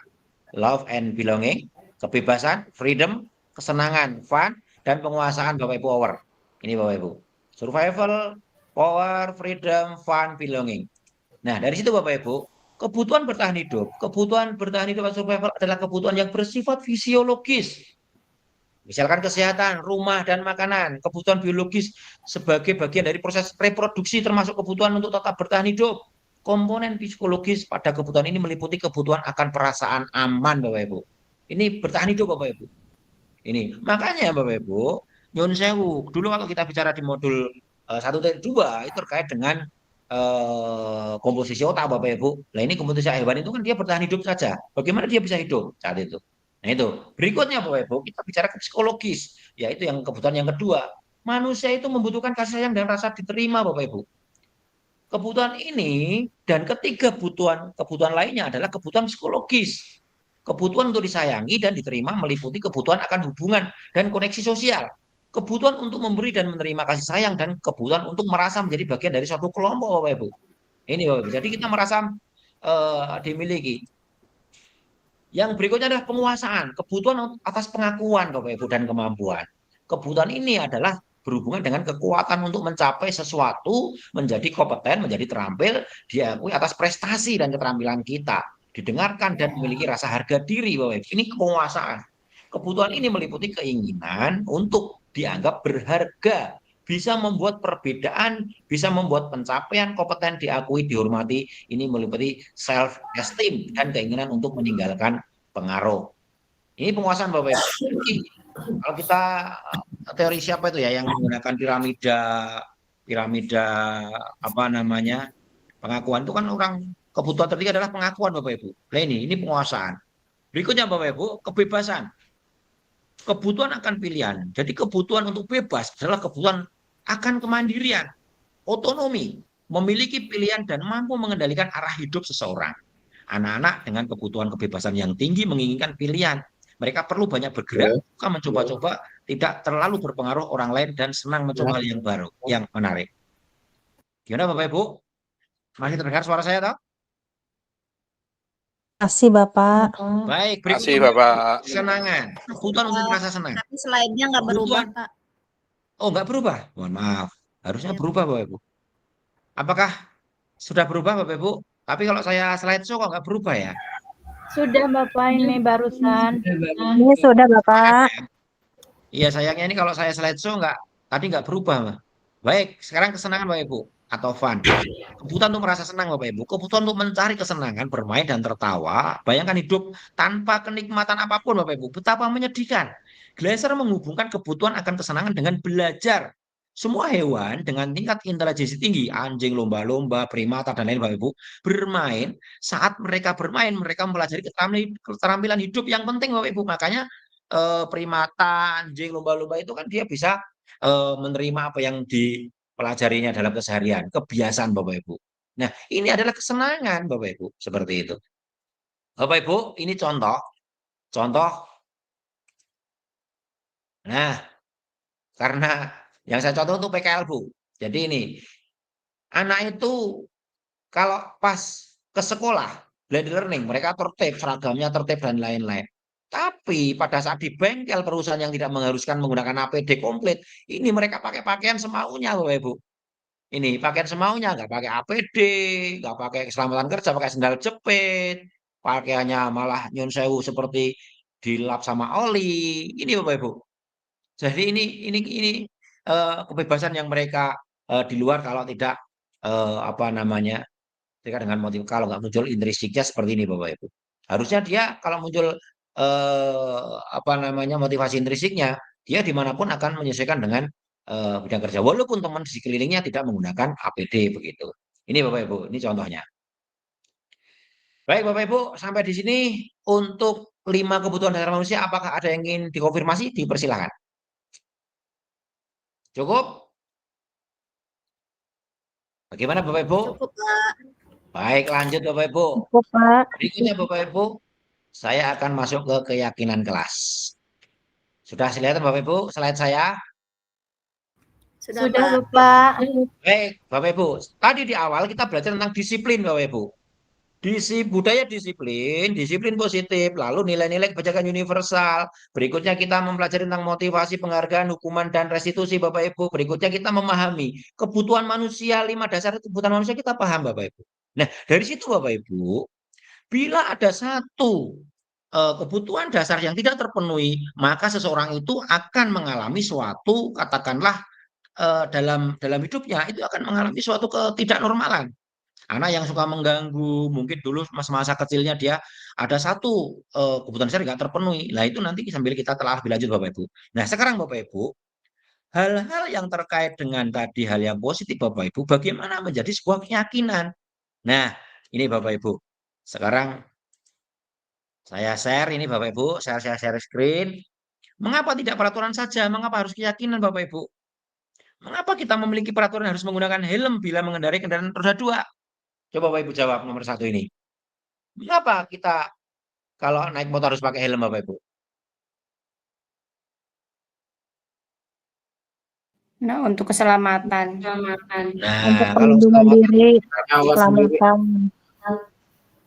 Love and belonging. Kebebasan, freedom, kesenangan, fun, dan penguasaan Bapak Ibu power. Ini Bapak Ibu. Survival, power, freedom, fun, belonging. Nah, dari situ Bapak Ibu, kebutuhan bertahan hidup dan survival adalah kebutuhan yang bersifat fisiologis. Misalkan kesehatan, rumah, dan makanan. Kebutuhan biologis sebagai bagian dari proses reproduksi termasuk kebutuhan untuk tetap bertahan hidup. Komponen psikologis pada kebutuhan ini meliputi kebutuhan akan perasaan aman Bapak Ibu. Ini bertahan hidup Bapak Ibu. Ini makanya Bapak Ibu, nyun sewu, dulu kalau kita bicara di modul 1.2 itu terkait dengan komposisi otak Bapak Ibu. Nah, ini komposisi hewan itu kan dia bertahan hidup saja. Bagaimana dia bisa hidup saat itu? Nah, itu. Berikutnya Bapak Ibu, kita bicara ke psikologis, yaitu yang kebutuhan yang kedua. Manusia itu membutuhkan kasih sayang dan rasa diterima Bapak Ibu. Kebutuhan ini dan ketiga kebutuhan lainnya adalah kebutuhan psikologis. Kebutuhan untuk disayangi dan diterima meliputi kebutuhan akan hubungan dan koneksi sosial. Kebutuhan untuk memberi dan menerima kasih sayang dan kebutuhan untuk merasa menjadi bagian dari suatu kelompok Bapak Ibu. Ini Bapak Ibu. Jadi kita merasa dimiliki. Yang berikutnya adalah penguasaan, kebutuhan atas pengakuan Bapak Ibu dan kemampuan. Kebutuhan ini adalah berhubungan dengan kekuatan untuk mencapai sesuatu, menjadi kompeten, menjadi terampil, diakui atas prestasi dan keterampilan kita, didengarkan dan memiliki rasa harga diri Bapak Ibu. Ini penguasaan. Kebutuhan ini meliputi keinginan untuk dianggap berharga, bisa membuat perbedaan, bisa membuat pencapaian kompeten diakui, dihormati. Ini meliputi self esteem dan keinginan untuk meninggalkan pengaruh. Ini penguasaan Bapak Ibu. Kalau kita teori siapa itu ya yang menggunakan piramida apa namanya pengakuan itu kan orang kebutuhan tertinggi adalah pengakuan Bapak Ibu. Nah ini penguasaan. Berikutnya Bapak Ibu, kebebasan. Kebutuhan akan pilihan. Jadi kebutuhan untuk bebas adalah kebutuhan akan kemandirian, otonomi, memiliki pilihan dan mampu mengendalikan arah hidup seseorang. Anak-anak dengan kebutuhan kebebasan yang tinggi menginginkan pilihan. Mereka perlu banyak bergerak, suka mencoba-coba, tidak terlalu berpengaruh orang lain dan senang mencoba hal yang baru, yang menarik. Gimana Bapak Ibu? Masih terdengar suara saya toh? Kasih Bapak. Baik, Kasih Bapak. Kesenangan, kebutuhan untuk merasa senang. Tapi slide-nya nggak berubah, Pak. Oh, nggak berubah? Mohon maaf. Harusnya berubah Bapak Ibu. Apakah sudah berubah Bapak Ibu? Tapi kalau saya slide show kok nggak berubah ya? Sudah Bapak ini barusan. Ini sudah Bapak. Iya sayangnya ini kalau saya slide show tadi nggak berubah. Baik, sekarang kesenangan Bapak Ibu. atau fun. Kebutuhan untuk merasa senang Bapak Ibu, kebutuhan untuk mencari kesenangan, bermain dan tertawa. Bayangkan hidup tanpa kenikmatan apapun Bapak Ibu, betapa menyedihkan. Gleiser menghubungkan kebutuhan akan kesenangan dengan belajar. Semua hewan dengan tingkat intelijensi tinggi, anjing, lumba-lumba, primata, dan lain Bapak Ibu, bermain. Saat mereka bermain, mereka mempelajari keterampilan hidup yang penting Bapak Ibu. Makanya primata, anjing, lumba-lumba itu kan dia bisa menerima apa yang dipelajarinya dalam keseharian, kebiasaan Bapak Ibu. Nah, ini adalah kesenangan Bapak Ibu, seperti itu. Bapak Ibu, ini contoh. Nah, karena yang saya contoh itu PKL Bu. Jadi ini, anak itu kalau pas ke sekolah, blended learning, mereka tertib, seragamnya tertib dan lain-lain. Tapi pada saat di bengkel perusahaan yang tidak mengharuskan menggunakan APD komplit, ini mereka pakai pakaian semaunya Bapak Ibu. Ini pakaian semaunya, nggak pakai APD, nggak pakai keselamatan kerja, pakai sendal jepit, pakaiannya malah nyun sewu seperti dilap sama oli. Ini Bapak Ibu. Jadi ini kebebasan yang mereka di luar kalau tidak apa namanya, ketika dengan motif kalau nggak muncul intrinsiknya seperti ini Bapak Ibu. Harusnya dia kalau muncul apa namanya motivasi intrinsiknya, dia dimanapun akan menyesuaikan dengan bidang kerja. Walaupun teman di sekelilingnya tidak menggunakan APD begitu. Ini Bapak Ibu, ini contohnya. Baik Bapak Ibu, sampai di sini untuk 5 kebutuhan dasar manusia. Apakah ada yang ingin dikonfirmasi? Dipersilakan. Cukup? Bagaimana Bapak Ibu? Cukup, Pak. Baik, lanjut Bapak Ibu. Cukup, Pak. Berikutnya Bapak Ibu, saya akan masuk ke keyakinan kelas. Sudah kelihatan Bapak Ibu slide saya? Sudah Bapak. Baik, Bapak Ibu. Tadi di awal kita belajar tentang disiplin Bapak Ibu. Budaya disiplin, disiplin positif, lalu nilai-nilai kebijakan universal. Berikutnya kita mempelajari tentang motivasi, penghargaan, hukuman, dan restitusi Bapak Ibu. Berikutnya kita memahami kebutuhan manusia, 5 dasar kebutuhan manusia kita paham Bapak Ibu. Nah, dari situ Bapak Ibu, bila ada satu kebutuhan dasar yang tidak terpenuhi, maka seseorang itu akan mengalami suatu, katakanlah dalam hidupnya, itu akan mengalami suatu ketidaknormalan. Anak yang suka mengganggu, mungkin dulu masa-masa kecilnya dia ada satu kebutuhan dasar nggak terpenuhi. Nah itu nanti sambil kita telah lebih lanjut Bapak Ibu. Nah sekarang Bapak Ibu, hal-hal yang terkait dengan tadi hal yang positif Bapak Ibu, bagaimana menjadi sebuah keyakinan. Nah ini Bapak Ibu, sekarang saya share ini Bapak Ibu, saya share screen. Mengapa tidak peraturan saja? Mengapa harus keyakinan Bapak Ibu? Mengapa kita memiliki peraturan harus menggunakan helm bila mengendarai kendaraan roda 2? Coba Bapak Ibu jawab nomor 1 ini. Mengapa kita kalau naik motor harus pakai helm Bapak Ibu? Nah, untuk keselamatan. Nah, Untuk kalau perlindungan diri, Awas sendiri. keselamatan.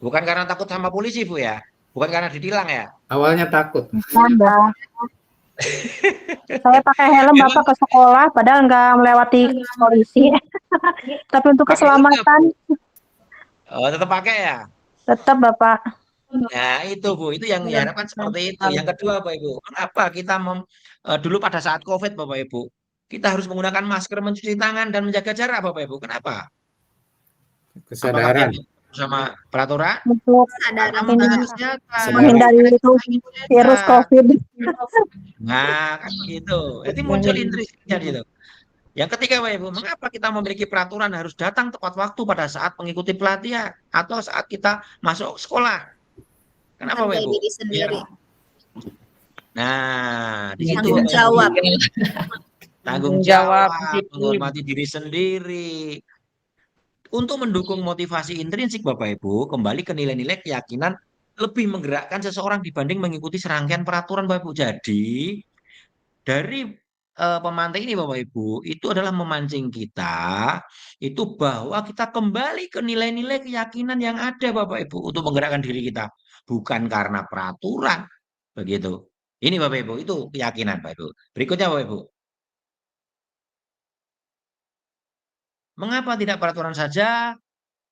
bukan karena takut sama polisi Bu ya? Bukan karena ditilang ya? Awalnya takut. Bukan, Mbak. Saya pakai helm Bapak ke sekolah, padahal nggak melewati polisi. Tapi untuk Pakai keselamatan, Oh, tetap pakai ya? tetap Bapak. Nah, itu Bu, itu yang diharapkan seperti itu. Yang kedua Bapak Ibu, kenapa kita dulu pada saat COVID Bapak Ibu, kita harus menggunakan masker, mencuci tangan dan menjaga jarak Bapak Ibu. Kenapa? Kesadaran. Apakah sama peraturan? Untuk Kesadaran. menghindari itu virus COVID. Nah, kan gitu. Jadi muncul intrinsiknya gitu. Yang ketiga, Bapak Ibu, mengapa kita memiliki peraturan harus datang tepat waktu pada saat mengikuti pelatihan atau saat kita masuk sekolah? Kenapa, Bapak Hargai Ibu? diri sendiri. Nah, di situ Tanggung Bapak Ibu. jawab. Tanggung jawab, menghormati diri sendiri. Untuk mendukung motivasi intrinsik Bapak Ibu, kembali ke nilai-nilai keyakinan lebih menggerakkan seseorang dibanding mengikuti serangkaian peraturan Bapak Ibu. Jadi, dari pemantik ini Bapak Ibu, itu adalah memancing kita, itu bahwa kita kembali ke nilai-nilai keyakinan yang ada Bapak Ibu, untuk menggerakkan diri kita. Bukan karena peraturan, begitu. Ini Bapak Ibu, itu keyakinan Bapak Ibu. Berikutnya Bapak Ibu. Mengapa tidak peraturan saja?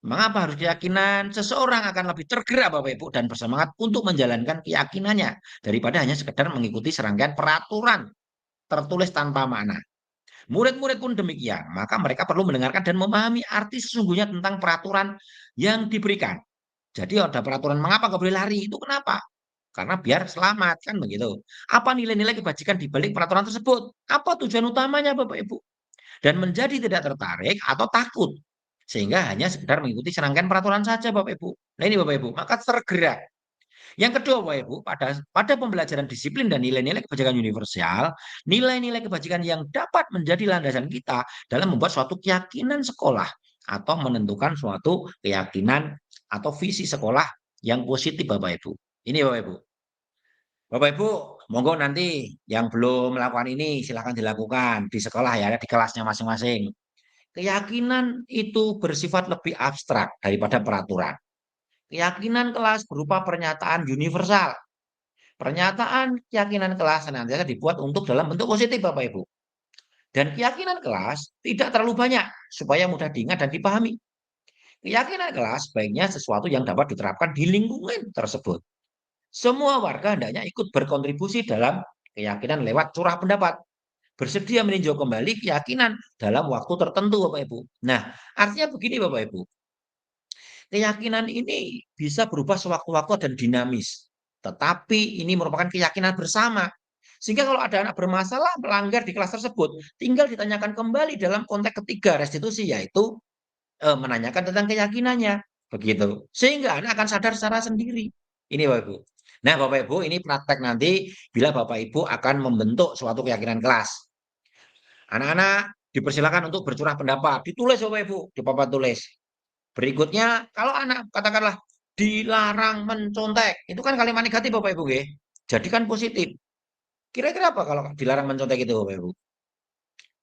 Mengapa harus keyakinan? Seseorang akan lebih tergerak Bapak Ibu dan bersemangat untuk menjalankan keyakinannya daripada hanya sekedar mengikuti serangkaian peraturan tertulis tanpa makna. Murid-murid pun demikian, maka mereka perlu mendengarkan dan memahami arti sesungguhnya tentang peraturan yang diberikan. Jadi ada peraturan mengapa nggak boleh lari, itu kenapa? Karena biar selamat, kan begitu. Apa nilai-nilai kebajikan di balik peraturan tersebut? Apa tujuan utamanya Bapak Ibu? Dan menjadi tidak tertarik atau takut. Sehingga hanya sekedar mengikuti serangkaian peraturan saja Bapak Ibu. Nah ini Bapak Ibu, maka tergerak. Yang kedua Bapak Ibu, pada pembelajaran disiplin dan nilai-nilai kebajikan universal, nilai-nilai kebajikan yang dapat menjadi landasan kita dalam membuat suatu keyakinan sekolah atau menentukan suatu keyakinan atau visi sekolah yang positif Bapak Ibu. Ini Bapak Ibu. Bapak Ibu, monggo nanti yang belum melakukan ini silakan dilakukan di sekolah ya, di kelasnya masing-masing. Keyakinan itu bersifat lebih abstrak daripada peraturan. Keyakinan kelas berupa pernyataan universal. Pernyataan keyakinan kelas senantiasa dibuat untuk dalam bentuk positif Bapak Ibu. Dan keyakinan kelas tidak terlalu banyak supaya mudah diingat dan dipahami. Keyakinan kelas sebaiknya sesuatu yang dapat diterapkan di lingkungan tersebut. Semua warga hendaknya ikut berkontribusi dalam keyakinan lewat curah pendapat. Bersedia meninjau kembali keyakinan dalam waktu tertentu Bapak Ibu. Nah, artinya begini Bapak Ibu. Keyakinan ini bisa berubah sewaktu-waktu dan dinamis. Tetapi ini merupakan keyakinan bersama. Sehingga kalau ada anak bermasalah melanggar di kelas tersebut, tinggal ditanyakan kembali dalam konteks ketiga restitusi, yaitu menanyakan tentang keyakinannya. Begitu. Sehingga anak akan sadar secara sendiri. Ini Bapak Ibu. Nah Bapak Ibu, ini praktek nanti bila Bapak Ibu akan membentuk suatu keyakinan kelas. Anak-anak dipersilakan untuk bercurah pendapat. Ditulis Bapak Ibu, di papan tulis. Berikutnya, kalau anak katakanlah dilarang mencontek, itu kan kalimat negatif Bapak Ibu ya. Jadikan positif. Kira-kira apa kalau dilarang mencontek itu Bapak Ibu?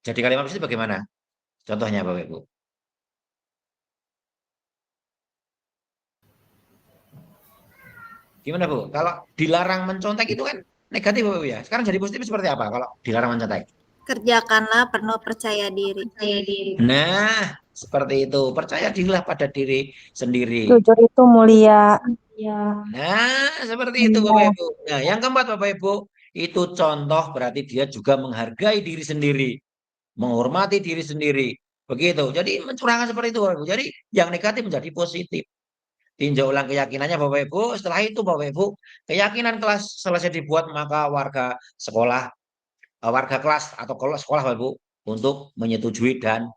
Jadi kalimat positif bagaimana? Contohnya Bapak Ibu. Gimana Bu? Kalau dilarang mencontek itu kan negatif Bapak Ibu ya. Sekarang jadi positif seperti apa kalau dilarang mencontek? Kerjakanlah penuh percaya diri. Nah, seperti itu. Percaya dirilah pada diri sendiri. Jujur itu mulia. Nah, seperti itu Bapak Ibu. Nah, yang keempat Bapak Ibu, itu contoh berarti dia juga menghargai diri sendiri, menghormati diri sendiri. Begitu. Jadi mencurahkan seperti itu Bapak Ibu. Jadi yang negatif menjadi positif. Tinjau ulang keyakinannya Bapak Ibu. Setelah itu Bapak Ibu, keyakinan kelas selesai dibuat, maka warga sekolah, warga kelas atau sekolah Bapak Ibu untuk menyetujui dan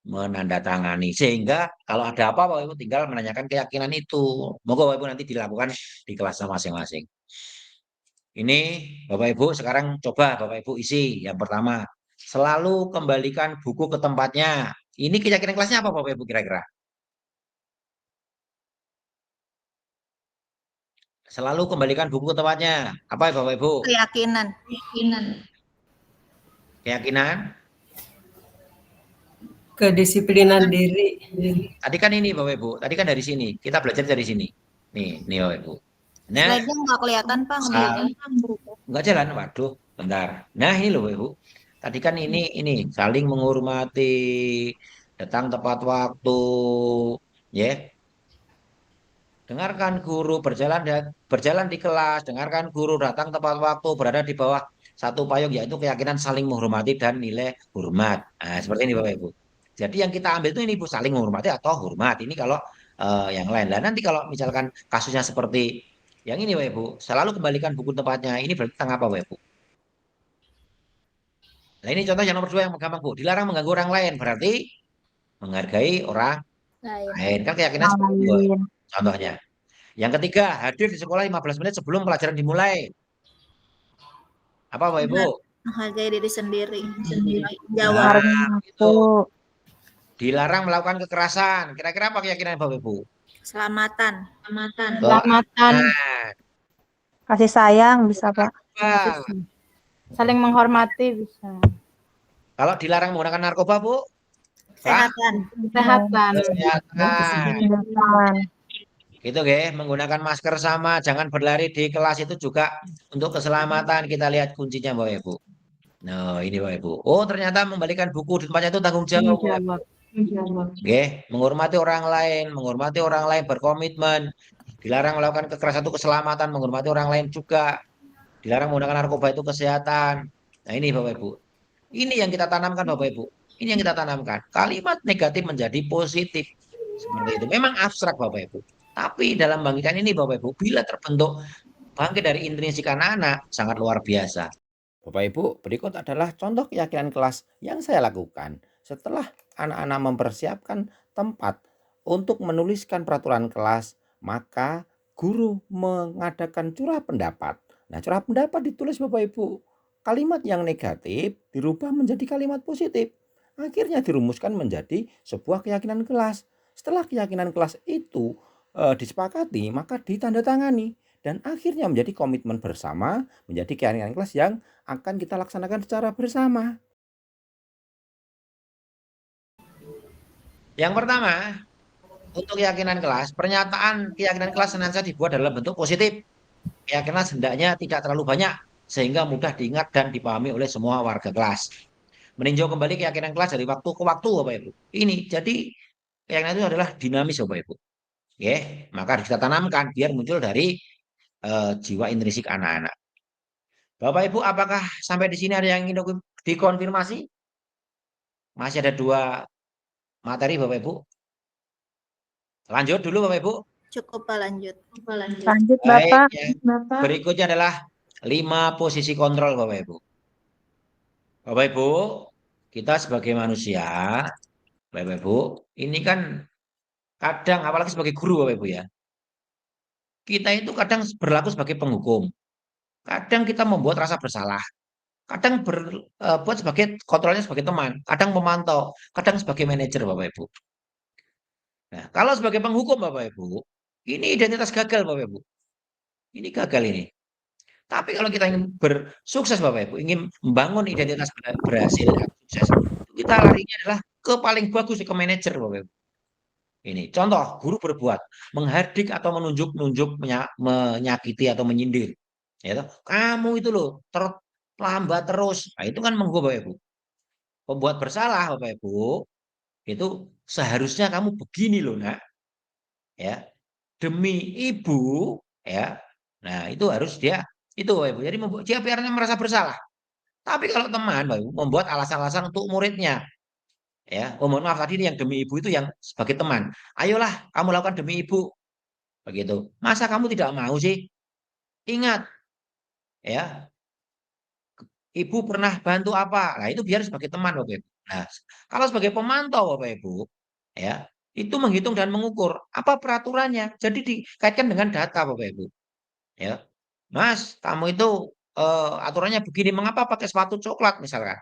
menandatangani. Sehingga kalau ada apa Bapak Ibu tinggal menanyakan keyakinan itu. Moga Bapak Ibu nanti dilakukan di kelasnya masing-masing. Ini Bapak Ibu sekarang coba Bapak Ibu isi. Yang pertama, selalu kembalikan buku ke tempatnya. Ini keyakinan kelasnya apa Bapak Ibu kira-kira? Selalu kembalikan buku ke tempatnya. Apa ya Bapak Ibu? Keyakinan. Keyakinan? Kedisiplinan diri. Tadi kan ini Bapak Ibu. Tadi kan dari sini. Kita belajar dari sini. Nih Bapak Ibu. Nah, Slide-nya nggak kelihatan Pak. nggak jalan. Waduh, bentar. Nah ini loh Bapak Ibu. Tadi kan ini saling menghormati, datang tepat waktu, ya. Dengarkan guru, berjalan di kelas, dengarkan guru, datang tepat waktu, berada di bawah satu payung, yaitu keyakinan saling menghormati dan nilai hormat. Nah, seperti ini Bapak Ibu. Jadi yang kita ambil itu ini Bu, saling menghormati atau hormat. Ini kalau yang lain. Dan nanti kalau misalkan kasusnya seperti yang ini Bapak Ibu, selalu kembalikan buku tempatnya. Ini berarti tentang apa Bapak Ibu? Nah ini contoh yang nomor 2 yang gampang Bu. Dilarang mengganggu orang lain, berarti menghargai orang lain. Kan keyakinan seperti itu contohnya. Yang ketiga, hadir di sekolah 15 menit sebelum pelajaran dimulai. Apa Bapak Ibu? Menghargai diri sendiri. Jawab. Itu. Dilarang melakukan kekerasan. Kira-kira apa keyakinan Bapak Ibu? Keselamatan. Keselamatan. Kasih sayang bisa Pak. Saling menghormati bisa. Kalau dilarang menggunakan narkoba Bu? Kesehatan. Kesehatan. Gitu menggunakan masker sama, jangan berlari di kelas itu juga untuk keselamatan. Kita lihat kuncinya Bapak Ibu. Nah, ini Bapak Ibu. Oh, ternyata membalikan buku di tempatnya itu tanggung jawab. Menghormati orang lain, berkomitmen. Dilarang melakukan kekerasan itu keselamatan, menghormati orang lain juga. Dilarang menggunakan narkoba itu kesehatan. Nah, ini Bapak Ibu. Ini yang kita tanamkan Bapak Ibu. Ini yang kita tanamkan. Kalimat negatif menjadi positif. Seperti itu. Memang abstrak Bapak Ibu. Tapi dalam bangkitan ini Bapak Ibu, bila terbentuk bangkit dari intrinsik anak-anak, sangat luar biasa. Bapak Ibu, berikut adalah contoh keyakinan kelas yang saya lakukan setelah anak-anak mempersiapkan tempat untuk menuliskan peraturan kelas, maka guru mengadakan curah pendapat. Nah, curah pendapat ditulis Bapak Ibu. Kalimat yang negatif dirubah menjadi kalimat positif. Akhirnya dirumuskan menjadi sebuah keyakinan kelas. Setelah keyakinan kelas itu disepakati, maka ditandatangani. Dan akhirnya menjadi komitmen bersama, menjadi keyakinan kelas yang akan kita laksanakan secara bersama. Yang pertama, untuk keyakinan kelas, pernyataan keyakinan kelas senantiasa dibuat dalam bentuk positif. Keyakinan hendaknya tidak terlalu banyak, sehingga mudah diingat dan dipahami oleh semua warga kelas. Meninjau kembali keyakinan kelas dari waktu ke waktu, Bapak Ibu. Ini, jadi keyakinan itu adalah dinamis, Bapak Ibu. Oke, maka harus kita tanamkan biar muncul dari jiwa intrinsik anak-anak. Bapak Ibu, apakah sampai di sini ada yang ingin dikonfirmasi? Masih ada 2 materi Bapak Ibu. Lanjut dulu Bapak Ibu. Cukup Pak, lanjut. Lanjut Baik, Bapak. yang berikutnya adalah 5 posisi kontrol Bapak Ibu. Bapak Ibu, kita sebagai manusia, Bapak Ibu, ini kan kadang apalagi sebagai guru Bapak Ibu ya. Kita itu kadang berlaku sebagai penghukum. Kadang kita membuat rasa bersalah. Kadang buat sebagai kontrolnya sebagai teman, kadang memantau, kadang sebagai manajer Bapak Ibu. Nah, kalau sebagai penghukum Bapak Ibu, ini identitas gagal Bapak Ibu. Ini gagal ini. Tapi kalau kita ingin bersukses Bapak Ibu, ingin membangun identitas berhasil dan sukses, kita larinya adalah ke paling bagus ke manajer Bapak Ibu. Ini contoh guru berbuat menghardik atau menunjuk-nunjuk, menyakiti atau menyindir. Ya toh, kamu itu loh terlambat terus. Nah, itu kan menghukum Bapak Ibu. Pembuat bersalah Bapak Ibu, itu seharusnya kamu begini loh nak. Ya. Demi ibu, ya. Nah, itu harus dia itu Bapak Ibu. Jadi membuat dia biarnya merasa bersalah. Tapi kalau teman Bapak Ibu membuat alasan-alasan untuk muridnya, ya, oh mohon maaf tadi ini yang demi ibu itu yang sebagai teman. Ayolah kamu lakukan demi ibu. Begitu. Masa kamu tidak mau sih? Ingat, ya, ibu pernah bantu apa? Nah, itu biar sebagai teman Bapak Ibu. Nah, kalau sebagai pemantau Bapak Ibu, ya, itu menghitung dan mengukur apa peraturannya. Jadi dikaitkan dengan data Bapak Ibu. Ya. Mas, kamu itu aturannya begini, mengapa pakai sepatu coklat misalkan?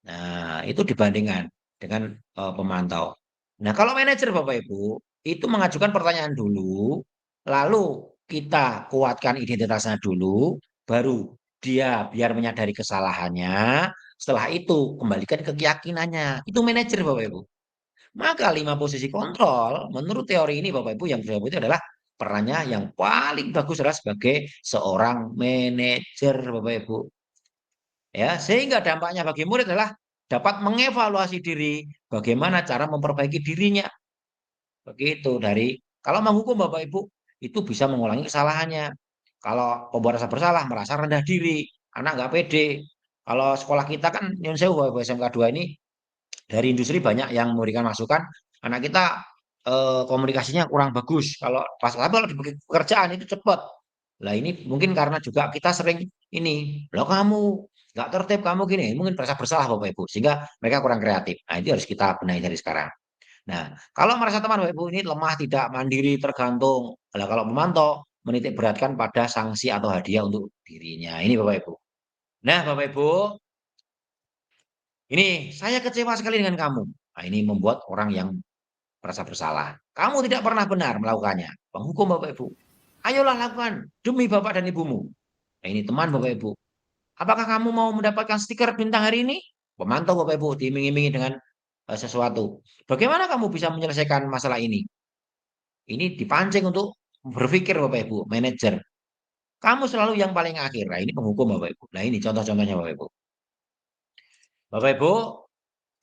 Nah, itu dibandingkan dengan pemantau. Nah, kalau manajer Bapak Ibu, itu mengajukan pertanyaan dulu, lalu kita kuatkan identitasnya dulu, baru dia biar menyadari kesalahannya, setelah itu kembalikan ke keyakinannya. Itu manajer Bapak Ibu. Maka 5 posisi kontrol, menurut teori ini Bapak Ibu yang saya itu adalah perannya yang paling bagus adalah sebagai seorang manajer Bapak Ibu. Ya, sehingga dampaknya bagi murid adalah dapat mengevaluasi diri, bagaimana cara memperbaiki dirinya. Begitu dari kalau menghukum Bapak Ibu itu bisa mengulangi kesalahannya. Kalau pembuat rasa bersalah merasa rendah diri, anak nggak pede. Kalau sekolah kita kan Nyun Sewu Bapak SMK 2 ini dari industri banyak yang memberikan masukan, anak kita komunikasinya kurang bagus. Kalau kalau dibagi pekerjaan itu cepat. Lah ini mungkin karena juga kita sering ini, loh kamu nggak tertib kamu gini, mungkin merasa bersalah Bapak Ibu sehingga mereka kurang kreatif. Nah, itu harus kita benahi dari sekarang. Nah, kalau merasa teman Bapak Ibu ini lemah, tidak mandiri, tergantung. Nah, kalau memantau menitik beratkan pada sanksi atau hadiah untuk dirinya. Ini Bapak Ibu. Nah, Bapak Ibu, ini saya kecewa sekali dengan kamu. Nah, ini membuat orang yang merasa bersalah. Kamu tidak pernah benar melakukannya. Penghukum Bapak Ibu. Ayolah lakukan demi Bapak dan Ibumu. Nah, ini teman Bapak Ibu. Apakah kamu mau mendapatkan stiker bintang hari ini? Pemantau Bapak Ibu diiming-imingi dengan sesuatu. Bagaimana kamu bisa menyelesaikan masalah ini? Ini dipancing untuk berpikir Bapak Ibu, manajer. Kamu selalu yang paling akhir. Nah, ini penghukum Bapak Ibu. Nah, ini contoh-contohnya Bapak Ibu. Bapak Ibu,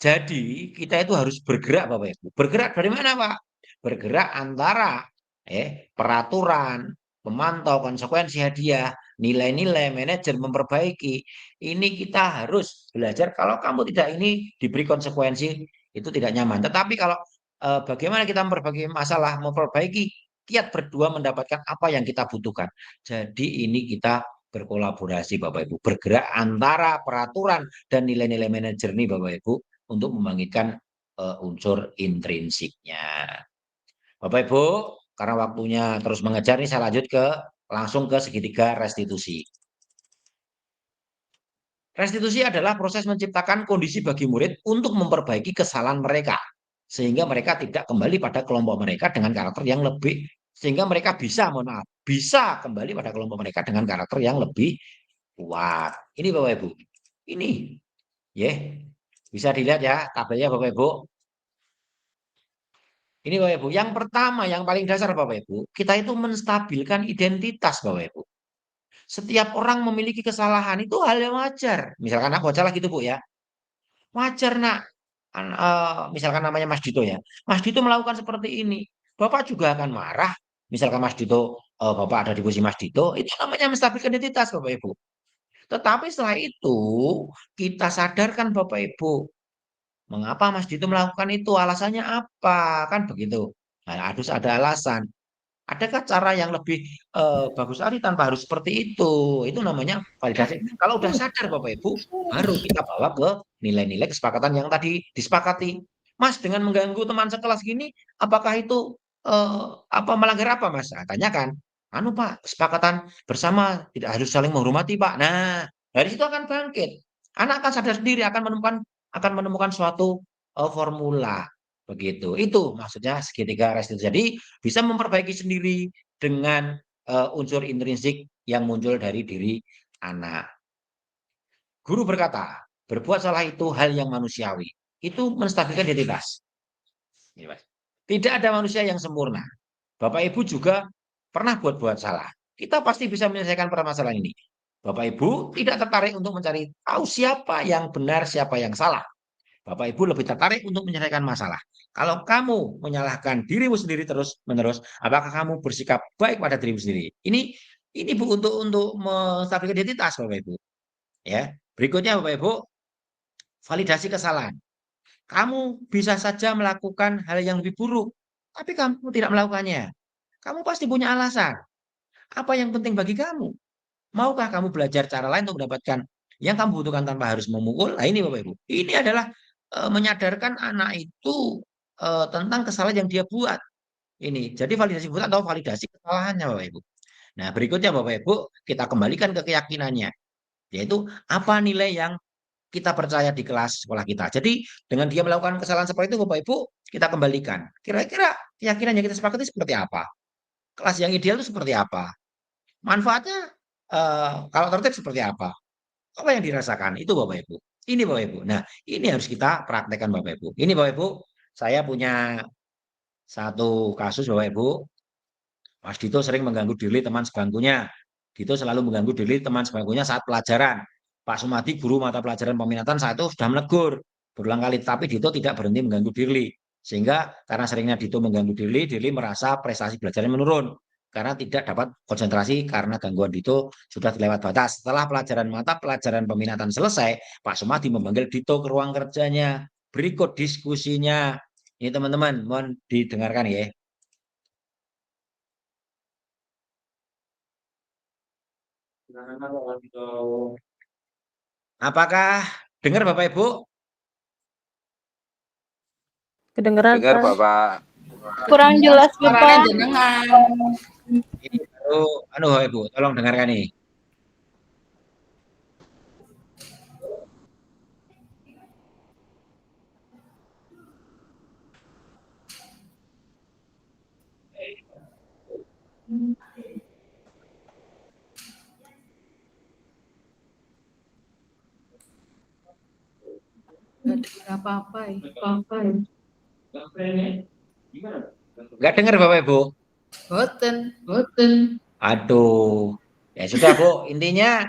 jadi kita itu harus bergerak Bapak Ibu. Bergerak dari mana Pak? Bergerak antara peraturan, pemantau, konsekuensi hadiah, nilai-nilai, manajer memperbaiki. Ini kita harus belajar. Kalau kamu tidak ini diberi konsekuensi, itu tidak nyaman. Tetapi kalau bagaimana kita memperbaiki masalah, memperbaiki, kiat berdua mendapatkan apa yang kita butuhkan. Jadi ini kita berkolaborasi Bapak Ibu, bergerak antara peraturan dan nilai-nilai manajer nih Bapak Ibu untuk membangkitkan unsur intrinsiknya. Bapak Ibu, karena waktunya terus mengejar nih saya lanjut langsung ke segitiga restitusi. Restitusi adalah proses menciptakan kondisi bagi murid untuk memperbaiki kesalahan mereka sehingga mereka tidak kembali pada kelompok mereka dengan karakter yang lebih, sehingga mereka bisa, mohon maaf, bisa kembali pada kelompok mereka dengan karakter yang lebih kuat. Ini Bapak Ibu. Ini. Ya. Bisa dilihat ya tabelnya Bapak Ibu. Ini Bapak Ibu, yang pertama, yang paling dasar Bapak Ibu, kita itu menstabilkan identitas Bapak Ibu. Setiap orang memiliki kesalahan, itu hal yang wajar. Misalkan aku salah gitu Bu ya. Wajar nak. Misalkan namanya Mas Dito ya. Mas Dito melakukan seperti ini. Bapak juga akan marah. Misalkan Mas Dito, Bapak ada di posisi Mas Dito, itu namanya menstabilkan identitas Bapak Ibu. Tetapi setelah itu, kita sadarkan Bapak Ibu, mengapa Mas Dito melakukan itu? Alasannya apa? Kan begitu. Nah, harus ada alasan. Adakah cara yang lebih bagus lagi tanpa harus seperti itu? Itu namanya validasi. Kalau udah sadar Bapak Ibu, baru kita bawa ke nilai-nilai kesepakatan yang tadi disepakati. Mas, dengan mengganggu teman sekelas gini, apakah itu melanggar apa, Mas? Nah, tanyakan. Anu Pak, kesepakatan bersama tidak harus saling menghormati Pak. Nah, dari situ akan bangkit. Anak akan sadar sendiri, akan menemukan suatu formula. Begitu. Itu maksudnya segitiga restitusi. Jadi bisa memperbaiki sendiri dengan unsur intrinsik yang muncul dari diri anak. Guru berkata, berbuat salah itu hal yang manusiawi. Itu menstabilkan identitas. Tidak ada manusia yang sempurna. Bapak Ibu juga pernah buat salah. Kita pasti bisa menyelesaikan permasalahan ini. Bapak Ibu tidak tertarik untuk mencari tahu siapa yang benar, siapa yang salah. Bapak Ibu lebih tertarik untuk menyelesaikan masalah. Kalau kamu menyalahkan dirimu sendiri terus-menerus, apakah kamu bersikap baik pada dirimu sendiri? Ini Bu untuk menstabilkan identitas Bapak Ibu. Ya. Berikutnya Bapak Ibu, validasi kesalahan. Kamu bisa saja melakukan hal yang lebih buruk, tapi kamu tidak melakukannya. Kamu pasti punya alasan. Apa yang penting bagi kamu? Maukah kamu belajar cara lain untuk mendapatkan yang kamu butuhkan tanpa harus memukul? Nah ini Bapak Ibu. Ini adalah menyadarkan anak itu tentang kesalahan yang dia buat. Ini. Jadi validasi buat atau validasi kesalahannya Bapak Ibu. Nah, berikutnya Bapak Ibu, kita kembalikan ke keyakinannya. Yaitu apa nilai yang kita percaya di kelas sekolah kita. Jadi dengan dia melakukan kesalahan seperti itu Bapak Ibu, kita kembalikan. Kira-kira keyakinan yang kita sepakati seperti apa? Kelas yang ideal itu seperti apa? Manfaatnya kalau tertib seperti apa? Apa yang dirasakan? Itu Bapak Ibu. Ini Bapak Ibu. Nah, ini harus kita praktekkan Bapak Ibu. Ini Bapak Ibu, saya punya satu kasus Bapak Ibu. Mas Dito sering mengganggu diri teman sebangkunya. Dito selalu mengganggu diri teman sebangkunya saat pelajaran. Pak Sumadi, guru mata pelajaran peminatan, saat itu sudah menegur berulang kali. Tapi Dito tidak berhenti mengganggu diri. Sehingga karena seringnya Dito mengganggu diri merasa prestasi belajarnya menurun. Karena tidak dapat konsentrasi karena gangguan Dito sudah lewat batas. Setelah mata pelajaran peminatan selesai, Pak Sumadi memanggil Dito ke ruang kerjanya. Berikut diskusinya. Ini teman-teman, mohon didengarkan ya. Apakah dengar Bapak Ibu? Kedengeran, Dengar Pak. Bapak. Kurang jelas Bapak. Ini baru, Bapak Ibu, tolong dengarkan nih. Nggak dengar apa-apa ya. Nggak dengar Bapak Ibu? Boten. Aduh, ya sudah Bu. Intinya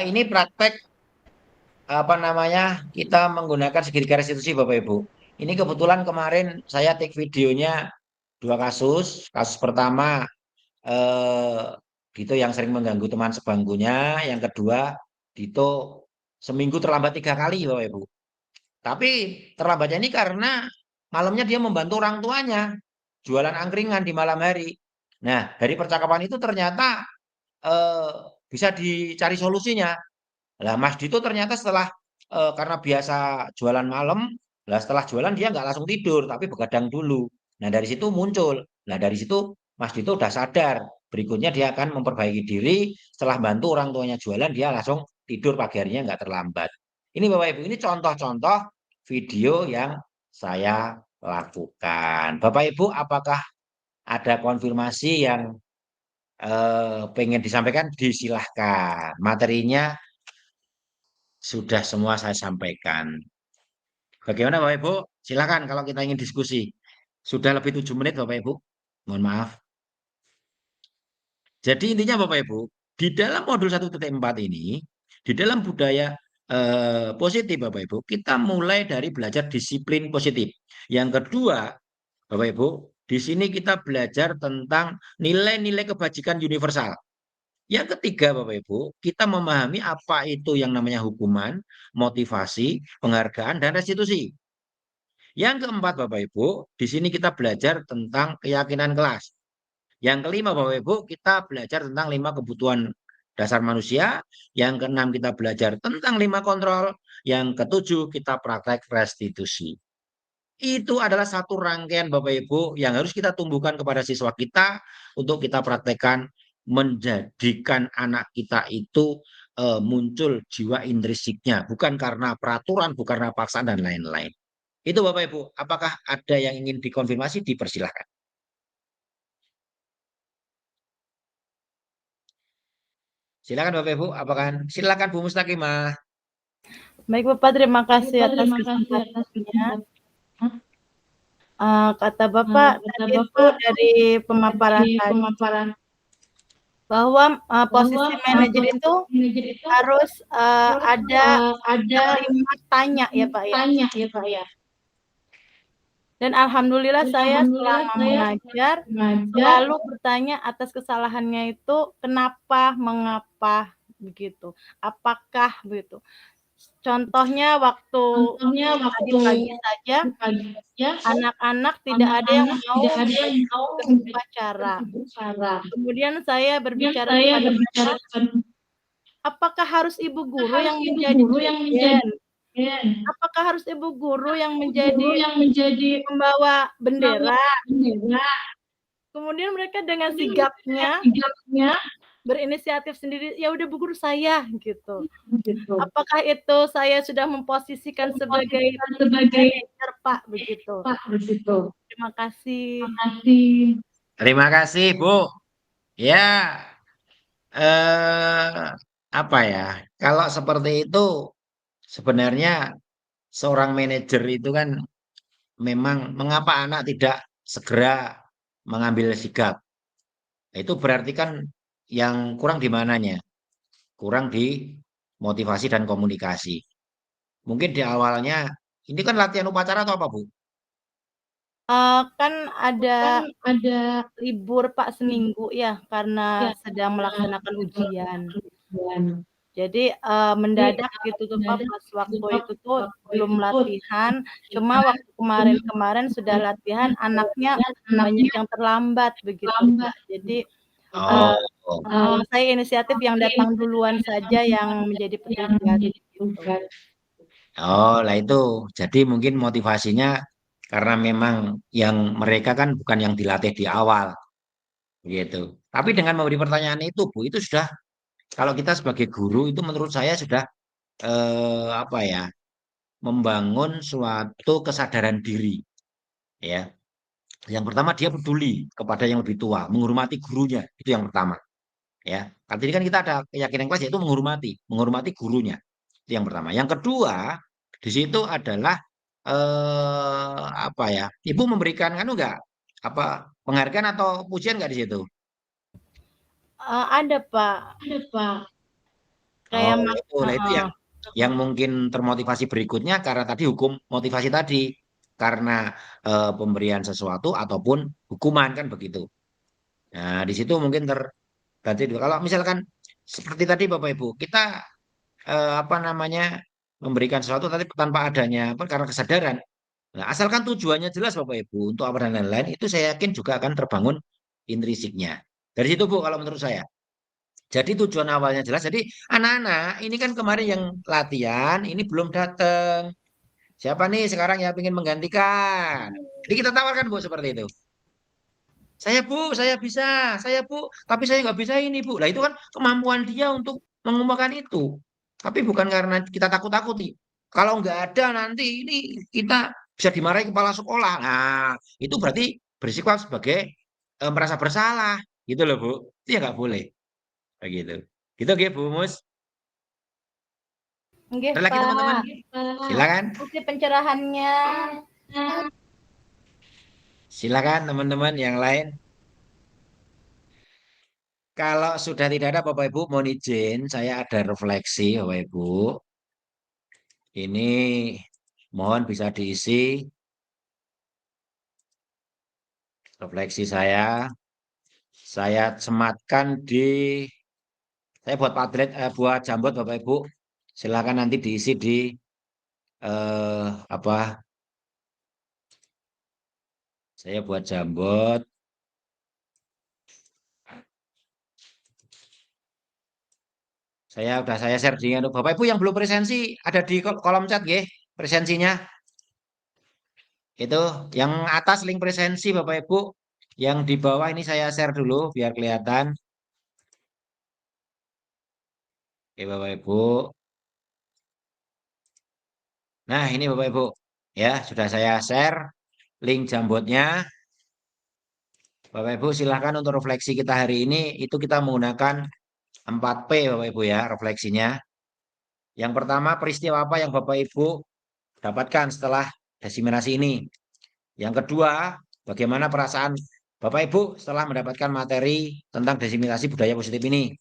ini praktek kita menggunakan segitiga restitusi Bapak Ibu. Ini kebetulan kemarin saya take videonya 2 kasus. Kasus pertama Dito yang sering mengganggu teman sebangkunya. Yang kedua, Dito seminggu terlambat 3 kali, Bapak Ibu. Tapi terlambatnya ini karena malamnya dia membantu orang tuanya jualan angkringan di malam hari. Nah, dari percakapan itu ternyata eh, bisa dicari solusinya. Lah Mas Dito ternyata setelah karena biasa jualan malam, lah setelah jualan dia nggak langsung tidur, tapi begadang dulu. Nah dari situ muncul. Nah dari situ Mas Dito udah sadar. Berikutnya dia akan memperbaiki diri. Setelah bantu orang tuanya jualan, dia langsung tidur pagi harinya nggak terlambat. Ini Bapak Ibu, ini contoh-contoh video yang saya lakukan. Bapak Ibu, apakah ada konfirmasi yang pengen disampaikan? Disilahkan. Materinya sudah semua saya sampaikan. Bagaimana Bapak Ibu? Silakan kalau kita ingin diskusi. Sudah lebih 7 menit Bapak Ibu. Mohon maaf. Jadi intinya Bapak Ibu, di dalam modul 1.4 ini, di dalam budaya positif Bapak Ibu, kita mulai dari belajar disiplin positif. Yang kedua, Bapak Ibu, di sini kita belajar tentang nilai-nilai kebajikan universal. Yang ketiga, Bapak Ibu, kita memahami apa itu yang namanya hukuman, motivasi, penghargaan, dan restitusi. Yang keempat, Bapak Ibu, di sini kita belajar tentang keyakinan kelas. Yang kelima, Bapak Ibu, kita belajar tentang 5 kebutuhan dasar manusia. Yang keenam, kita belajar tentang 5 kontrol. Yang ketujuh, kita praktek restitusi. Itu adalah satu rangkaian Bapak Ibu yang harus kita tumbuhkan kepada siswa kita untuk kita praktekkan menjadikan anak kita itu muncul jiwa intrinsiknya, bukan karena peraturan, bukan karena paksaan dan lain-lain. Itu Bapak Ibu, apakah ada yang ingin dikonfirmasi? Dipersilahkan. Silakan Bapak Ibu, apakah silakan Bu Mustaqimah. Baik Bapak, terima kasih atas kesempatannya. Kata Bapak tadi itu dari pemaparan bahwa posisi manajer itu harus ada kalimat tanya ya Pak ya. Dan alhamdulillah saya selama mengajar selalu bertanya atas kesalahannya itu kenapa, mengapa begitu, apakah begitu. Contohnya waktu tadi pagi saja anak-anak tidak ada yang mau berbicara. Kemudian saya berbicara kepada mereka, apakah harus ibu guru yang menjadi presiden? Apakah harus ibu guru yang menjadi pembawa bendera? Kemudian mereka dengan sigapnya berinisiatif sendiri, ya udah bu guru saya gitu. Apakah itu saya sudah memposisikan sebagai manajer Pak begitu? Terima kasih. Terima kasih Bu. Ya, apa ya? Kalau seperti itu sebenarnya seorang manajer itu kan memang mengapa anak tidak segera mengambil sikap? Itu berarti kan yang kurang di mananya? Kurang di motivasi dan komunikasi. Mungkin di awalnya, ini kan latihan upacara atau apa Bu? Kan ada libur Pak seminggu ya karena sedang melaksanakan ujian. Jadi mendadak gitu tuh Pak, pas waktu itu tuh belum latihan, cuma waktu kemarin sudah latihan anaknya banyak yang terlambat begitu Pak. Jadi saya inisiatif yang datang duluan saja yang menjadi petugas gitu. Oh, lah itu. Jadi mungkin motivasinya karena memang yang mereka kan bukan yang dilatih di awal. Begitu. Tapi dengan memberi pertanyaan itu Bu, itu sudah kalau kita sebagai guru itu menurut saya sudah apa ya? Membangun suatu kesadaran diri. Ya. Yang pertama dia peduli kepada yang lebih tua, menghormati gurunya, itu yang pertama. Ya. Tadi kan kita ada keyakinan kelas yaitu menghormati gurunya. Itu yang pertama. Yang kedua, di situ adalah apa ya? Ibu memberikan kan enggak apa penghargaan atau pujian enggak di situ? Ada Pak. Kayak itu yang mungkin termotivasi berikutnya karena tadi hukum motivasi tadi karena pemberian sesuatu ataupun hukuman kan begitu. Nah, di situ mungkin terganti. Kalau misalkan seperti tadi Bapak Ibu, kita apa namanya memberikan sesuatu tapi tanpa adanya apa karena kesadaran. Nah, asalkan tujuannya jelas Bapak Ibu untuk apa dan lain-lain, itu saya yakin juga akan terbangun intrinsiknya. Dari situ Bu, kalau menurut saya. Jadi tujuan awalnya jelas. Jadi anak-anak ini kan kemarin yang latihan, ini belum datang. Siapa nih sekarang yang ingin menggantikan? Jadi kita tawarkan Bu seperti itu. Saya Bu, saya bisa, saya Bu, tapi saya nggak bisa ini Bu. Nah itu kan kemampuan dia untuk mengembangkan itu. Tapi bukan karena kita takut-takuti. Kalau nggak ada nanti ini kita bisa dimarahi kepala sekolah. Nah itu berarti bersifat sebagai merasa bersalah, gitu loh Bu. Itu ya nggak boleh, begitu. Gitu Bu Mus. Nggih, Ada lagi teman-teman? Pak. Silakan, Oke, pencerahannya. silakan teman-teman yang lain. Kalau sudah tidak ada Bapak Ibu, mohon izin saya ada refleksi Bapak Ibu. Ini mohon bisa diisi refleksi saya. Saya sematkan saya buat Padlet, buat Jambot Bapak Ibu. Silakan nanti diisi di apa? Saya buat Jambot. Saya share di Bapak Ibu yang belum presensi ada di kolom chat nggih, presensinya. Itu yang atas link presensi Bapak Ibu, yang di bawah ini saya share dulu biar kelihatan. Oke Bapak Ibu. Nah ini Bapak Ibu, ya sudah saya share link Jambotnya. Bapak Ibu silahkan untuk refleksi kita hari ini itu kita menggunakan 4P Bapak Ibu ya refleksinya. Yang pertama peristiwa apa yang Bapak Ibu dapatkan setelah desiminasi ini. Yang kedua, bagaimana perasaan Bapak Ibu setelah mendapatkan materi tentang desiminasi budaya positif ini.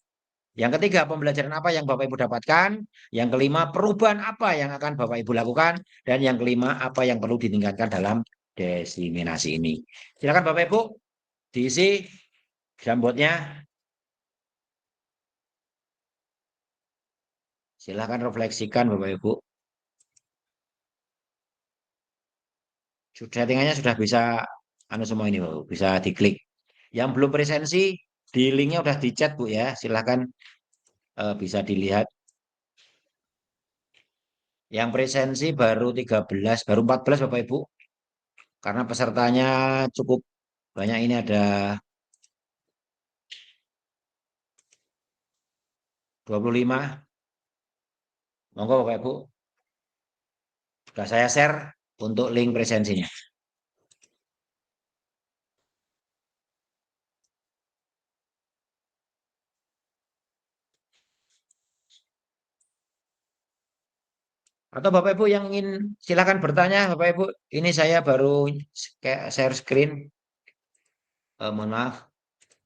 Yang ketiga, pembelajaran apa yang Bapak Ibu dapatkan. Yang kelima, perubahan apa yang akan Bapak Ibu lakukan. Dan yang kelima, apa yang perlu ditingkatkan dalam desiminasi ini. Silakan Bapak Ibu diisi Jambotnya. Silakan refleksikan Bapak Ibu. Settingannya sudah bisa semua ini Bu, bisa diklik. Yang belum presensi di linknya udah di-chat Bu ya. Silakan bisa dilihat. Yang presensi baru 13, baru 14 Bapak Ibu. Karena pesertanya cukup banyak, ini ada 25. Monggo Bapak Ibu. Sudah saya share untuk link presensinya. Atau Bapak Ibu yang ingin silakan bertanya Bapak Ibu. Ini saya baru share screen. Mohon maaf.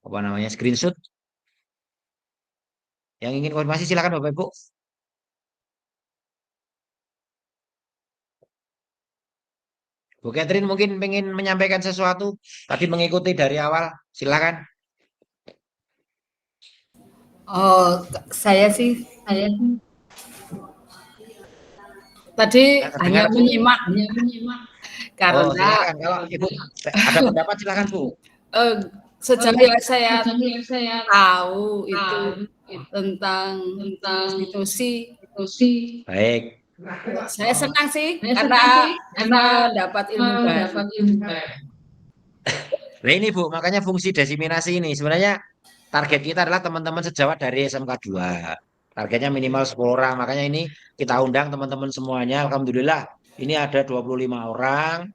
Apa namanya? Screenshot. Yang ingin konfirmasi silakan Bapak Ibu. Bu Catherine mungkin ingin menyampaikan sesuatu. Tadi mengikuti dari awal. Silakan. Oh, saya tadi hanya menyimak karena silakan. Kalau Ibu ada pendapat silakan Bu. sejauh yang saya tahu itu tentang institusi. Baik. Saya senang sih karena dapat ilmu baru. Nah ini Bu, makanya fungsi desiminasi ini sebenarnya target kita adalah teman-teman sejawat dari SMK 2. Targetnya minimal 10 orang. Makanya ini kita undang teman-teman semuanya. Alhamdulillah ini ada 25 orang.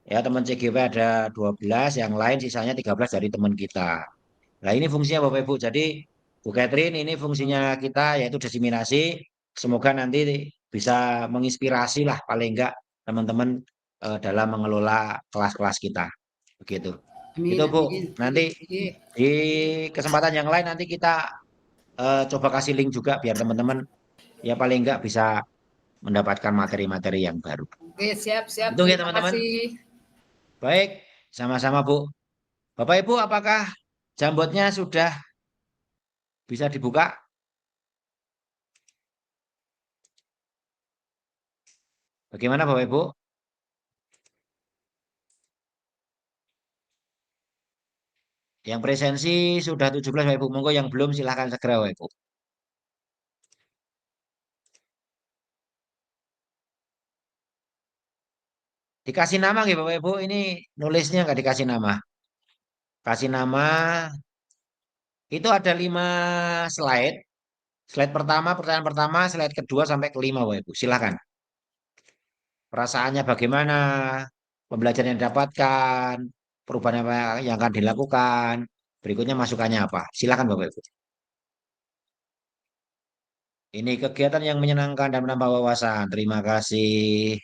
Ya teman CGW ada 12, yang lain sisanya 13 dari teman kita. Nah ini fungsinya Bapak Ibu. Jadi Bu Catherine ini fungsinya kita yaitu desiminasi. Semoga nanti bisa menginspirasi lah paling enggak teman-teman dalam mengelola kelas-kelas kita. Begitu. Amin, Itu Bu. amin. Nanti di kesempatan yang lain nanti kita coba kasih link juga biar teman-teman ya paling enggak bisa mendapatkan materi-materi yang baru. Oke, siap. Itu ya teman-teman. Baik, sama-sama Bu. Bapak Ibu apakah Jambotnya sudah bisa dibuka? Bagaimana Bapak Ibu? Yang presensi sudah 17 Bapak Ibu. Monggo yang belum silahkan segera Bapak Ibu. Dikasih nama nggih Bapak Ibu? Ini nulisnya nggak dikasih nama. Kasih nama. Itu ada 5 slide. Slide pertama, pertanyaan pertama, slide kedua sampai kelima Bapak Ibu. Silakan. Perasaannya bagaimana? Pembelajaran yang didapatkan, perubahan apa yang akan dilakukan, berikutnya masukannya apa? Silakan Bapak Ibu. Ini kegiatan yang menyenangkan dan menambah wawasan. Terima kasih.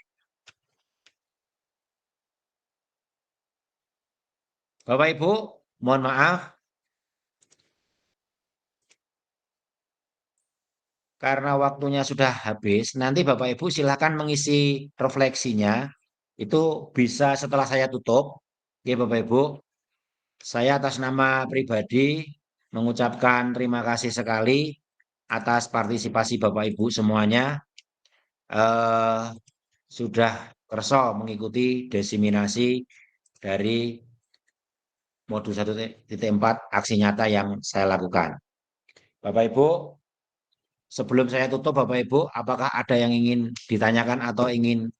Bapak Ibu, mohon maaf. Karena waktunya sudah habis, nanti Bapak Ibu silakan mengisi refleksinya. Itu bisa setelah saya tutup. Oke Bapak Ibu, saya atas nama pribadi mengucapkan terima kasih sekali atas partisipasi Bapak Ibu semuanya. Sudah kerso mengikuti desiminasi dari modul 1.4 aksi nyata yang saya lakukan. Bapak Ibu, sebelum saya tutup Bapak Ibu, apakah ada yang ingin ditanyakan atau ingin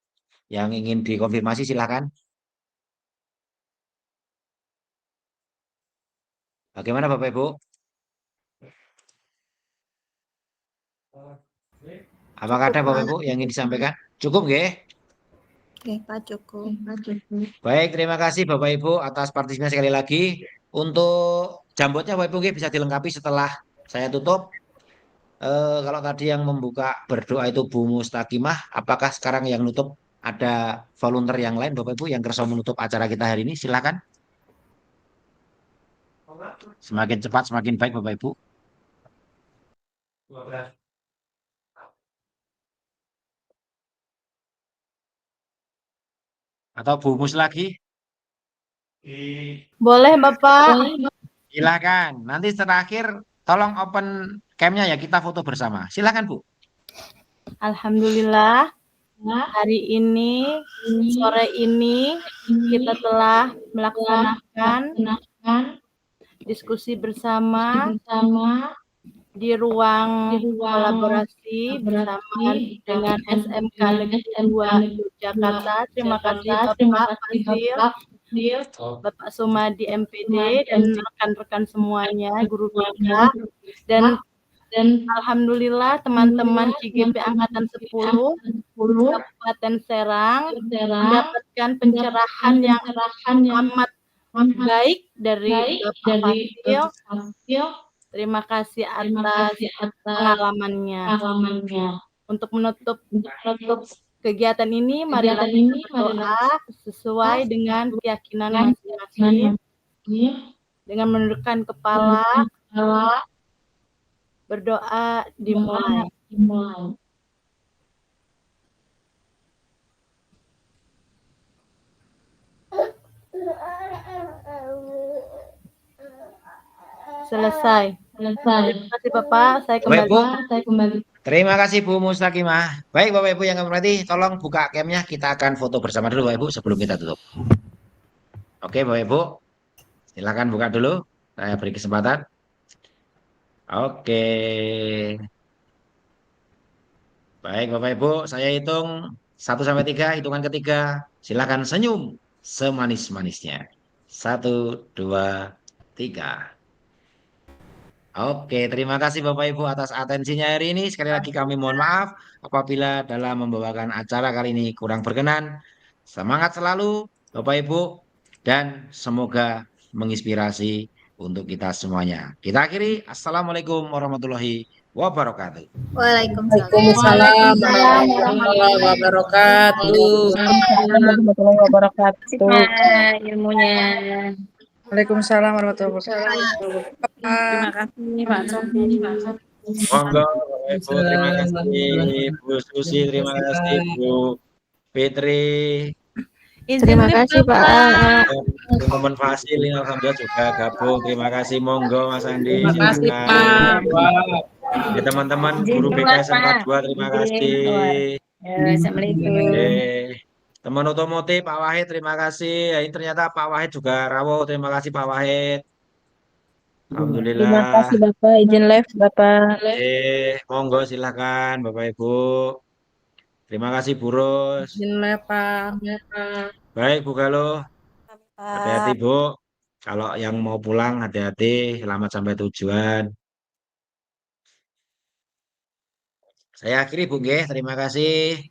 dikonfirmasi silakan. Bagaimana Bapak Ibu? Apakah ada Bapak Ibu yang ingin disampaikan? Cukup nggih? Oke, Pak, cukup. Baik, terima kasih Bapak Ibu atas partisipasi sekali lagi. Untuk jambotnya Bapak Ibu bisa dilengkapi setelah saya tutup. Kalau tadi yang membuka berdoa itu Bu Mustaqimah, apakah sekarang yang nutup ada volunteer yang lain Bapak Ibu yang kerso menutup acara kita hari ini? Silakan. Semakin cepat semakin baik Bapak Ibu. Atau Bu Mus lagi? Boleh Bapak. Silakan. Nanti terakhir tolong open cam-nya ya, kita foto bersama. Silakan Bu. Alhamdulillah hari ini, sore ini kita telah melaksanakan diskusi bersama di ruang kolaborasi bersama dengan SMK Negeri 2 Yogyakarta. Terima kasih Bapak Fadil, Bapak Sumadi MPD dan rekan-rekan semuanya, guru kita, dan alhamdulillah teman-teman CGP Angkatan 10 Kabupaten Serang mendapatkan pencerahan yang amat baik dari Bapak Fadil. Terima kasih atas pengalamannya. Untuk menutup kegiatan ini, marilah kita berdoa sesuai dengan keyakinan masing-masing. Dengan menundukkan kepala, berdoa dimulai. Selesai. Terima kasih Bapak, saya kembali. Terima kasih Bu Mustaqimah. Baik Bapak Ibu yang kami hormati, tolong buka cam-nya, kita akan foto bersama dulu Bapak Ibu sebelum kita tutup. Oke Bapak Ibu, silakan buka dulu, saya beri kesempatan. Oke. Baik Bapak Ibu, saya hitung 1 sampai 3, hitungan ketiga. Silakan senyum semanis-manisnya. 1, 2, 3. Oke, terima kasih Bapak Ibu atas atensinya hari ini. Sekali lagi kami mohon maaf apabila dalam membawakan acara kali ini kurang berkenan. Semangat selalu Bapak Ibu dan semoga menginspirasi untuk kita semuanya. Kita akhiri. Assalamualaikum warahmatullahi wabarakatuh. Waalaikumsalam warahmatullahi wabarakatuh. Warahmatullahi wabarakatuh. Ilmunya. Waalaikumsalam warahmatullahi wabarakatuh. Terima kasih Pak Sofi. Monggo Bapak Ibu, terima kasih Bu Susi, terima kasih Bu Fitri. Izin Terima live, kasih Pak. Bapak. Teman-teman Fasil ini alhamdulillah juga gabung. Terima kasih, monggo Mas Andi. Terima kasih Silakan. Pak. Ya, teman-teman Izin guru keluar, BKS Pak. 42 terima Izin kasih. keluar. Ya, Assalamualaikum. Oke. Teman otomotif Pak Wahid terima kasih. Ya, ini ternyata Pak Wahid juga rawuh. Terima kasih Pak Wahid. Terima Alhamdulillah. kasih Bapak, izin live Bapak. Monggo silakan Bapak Ibu. Terima kasih Bu Ros. Izin live Pak. Baik Bu Galuh. Hati-hati Pak. Bu. Kalau yang mau pulang hati-hati. Selamat sampai tujuan. Saya akhiri Bu nggih. Terima kasih.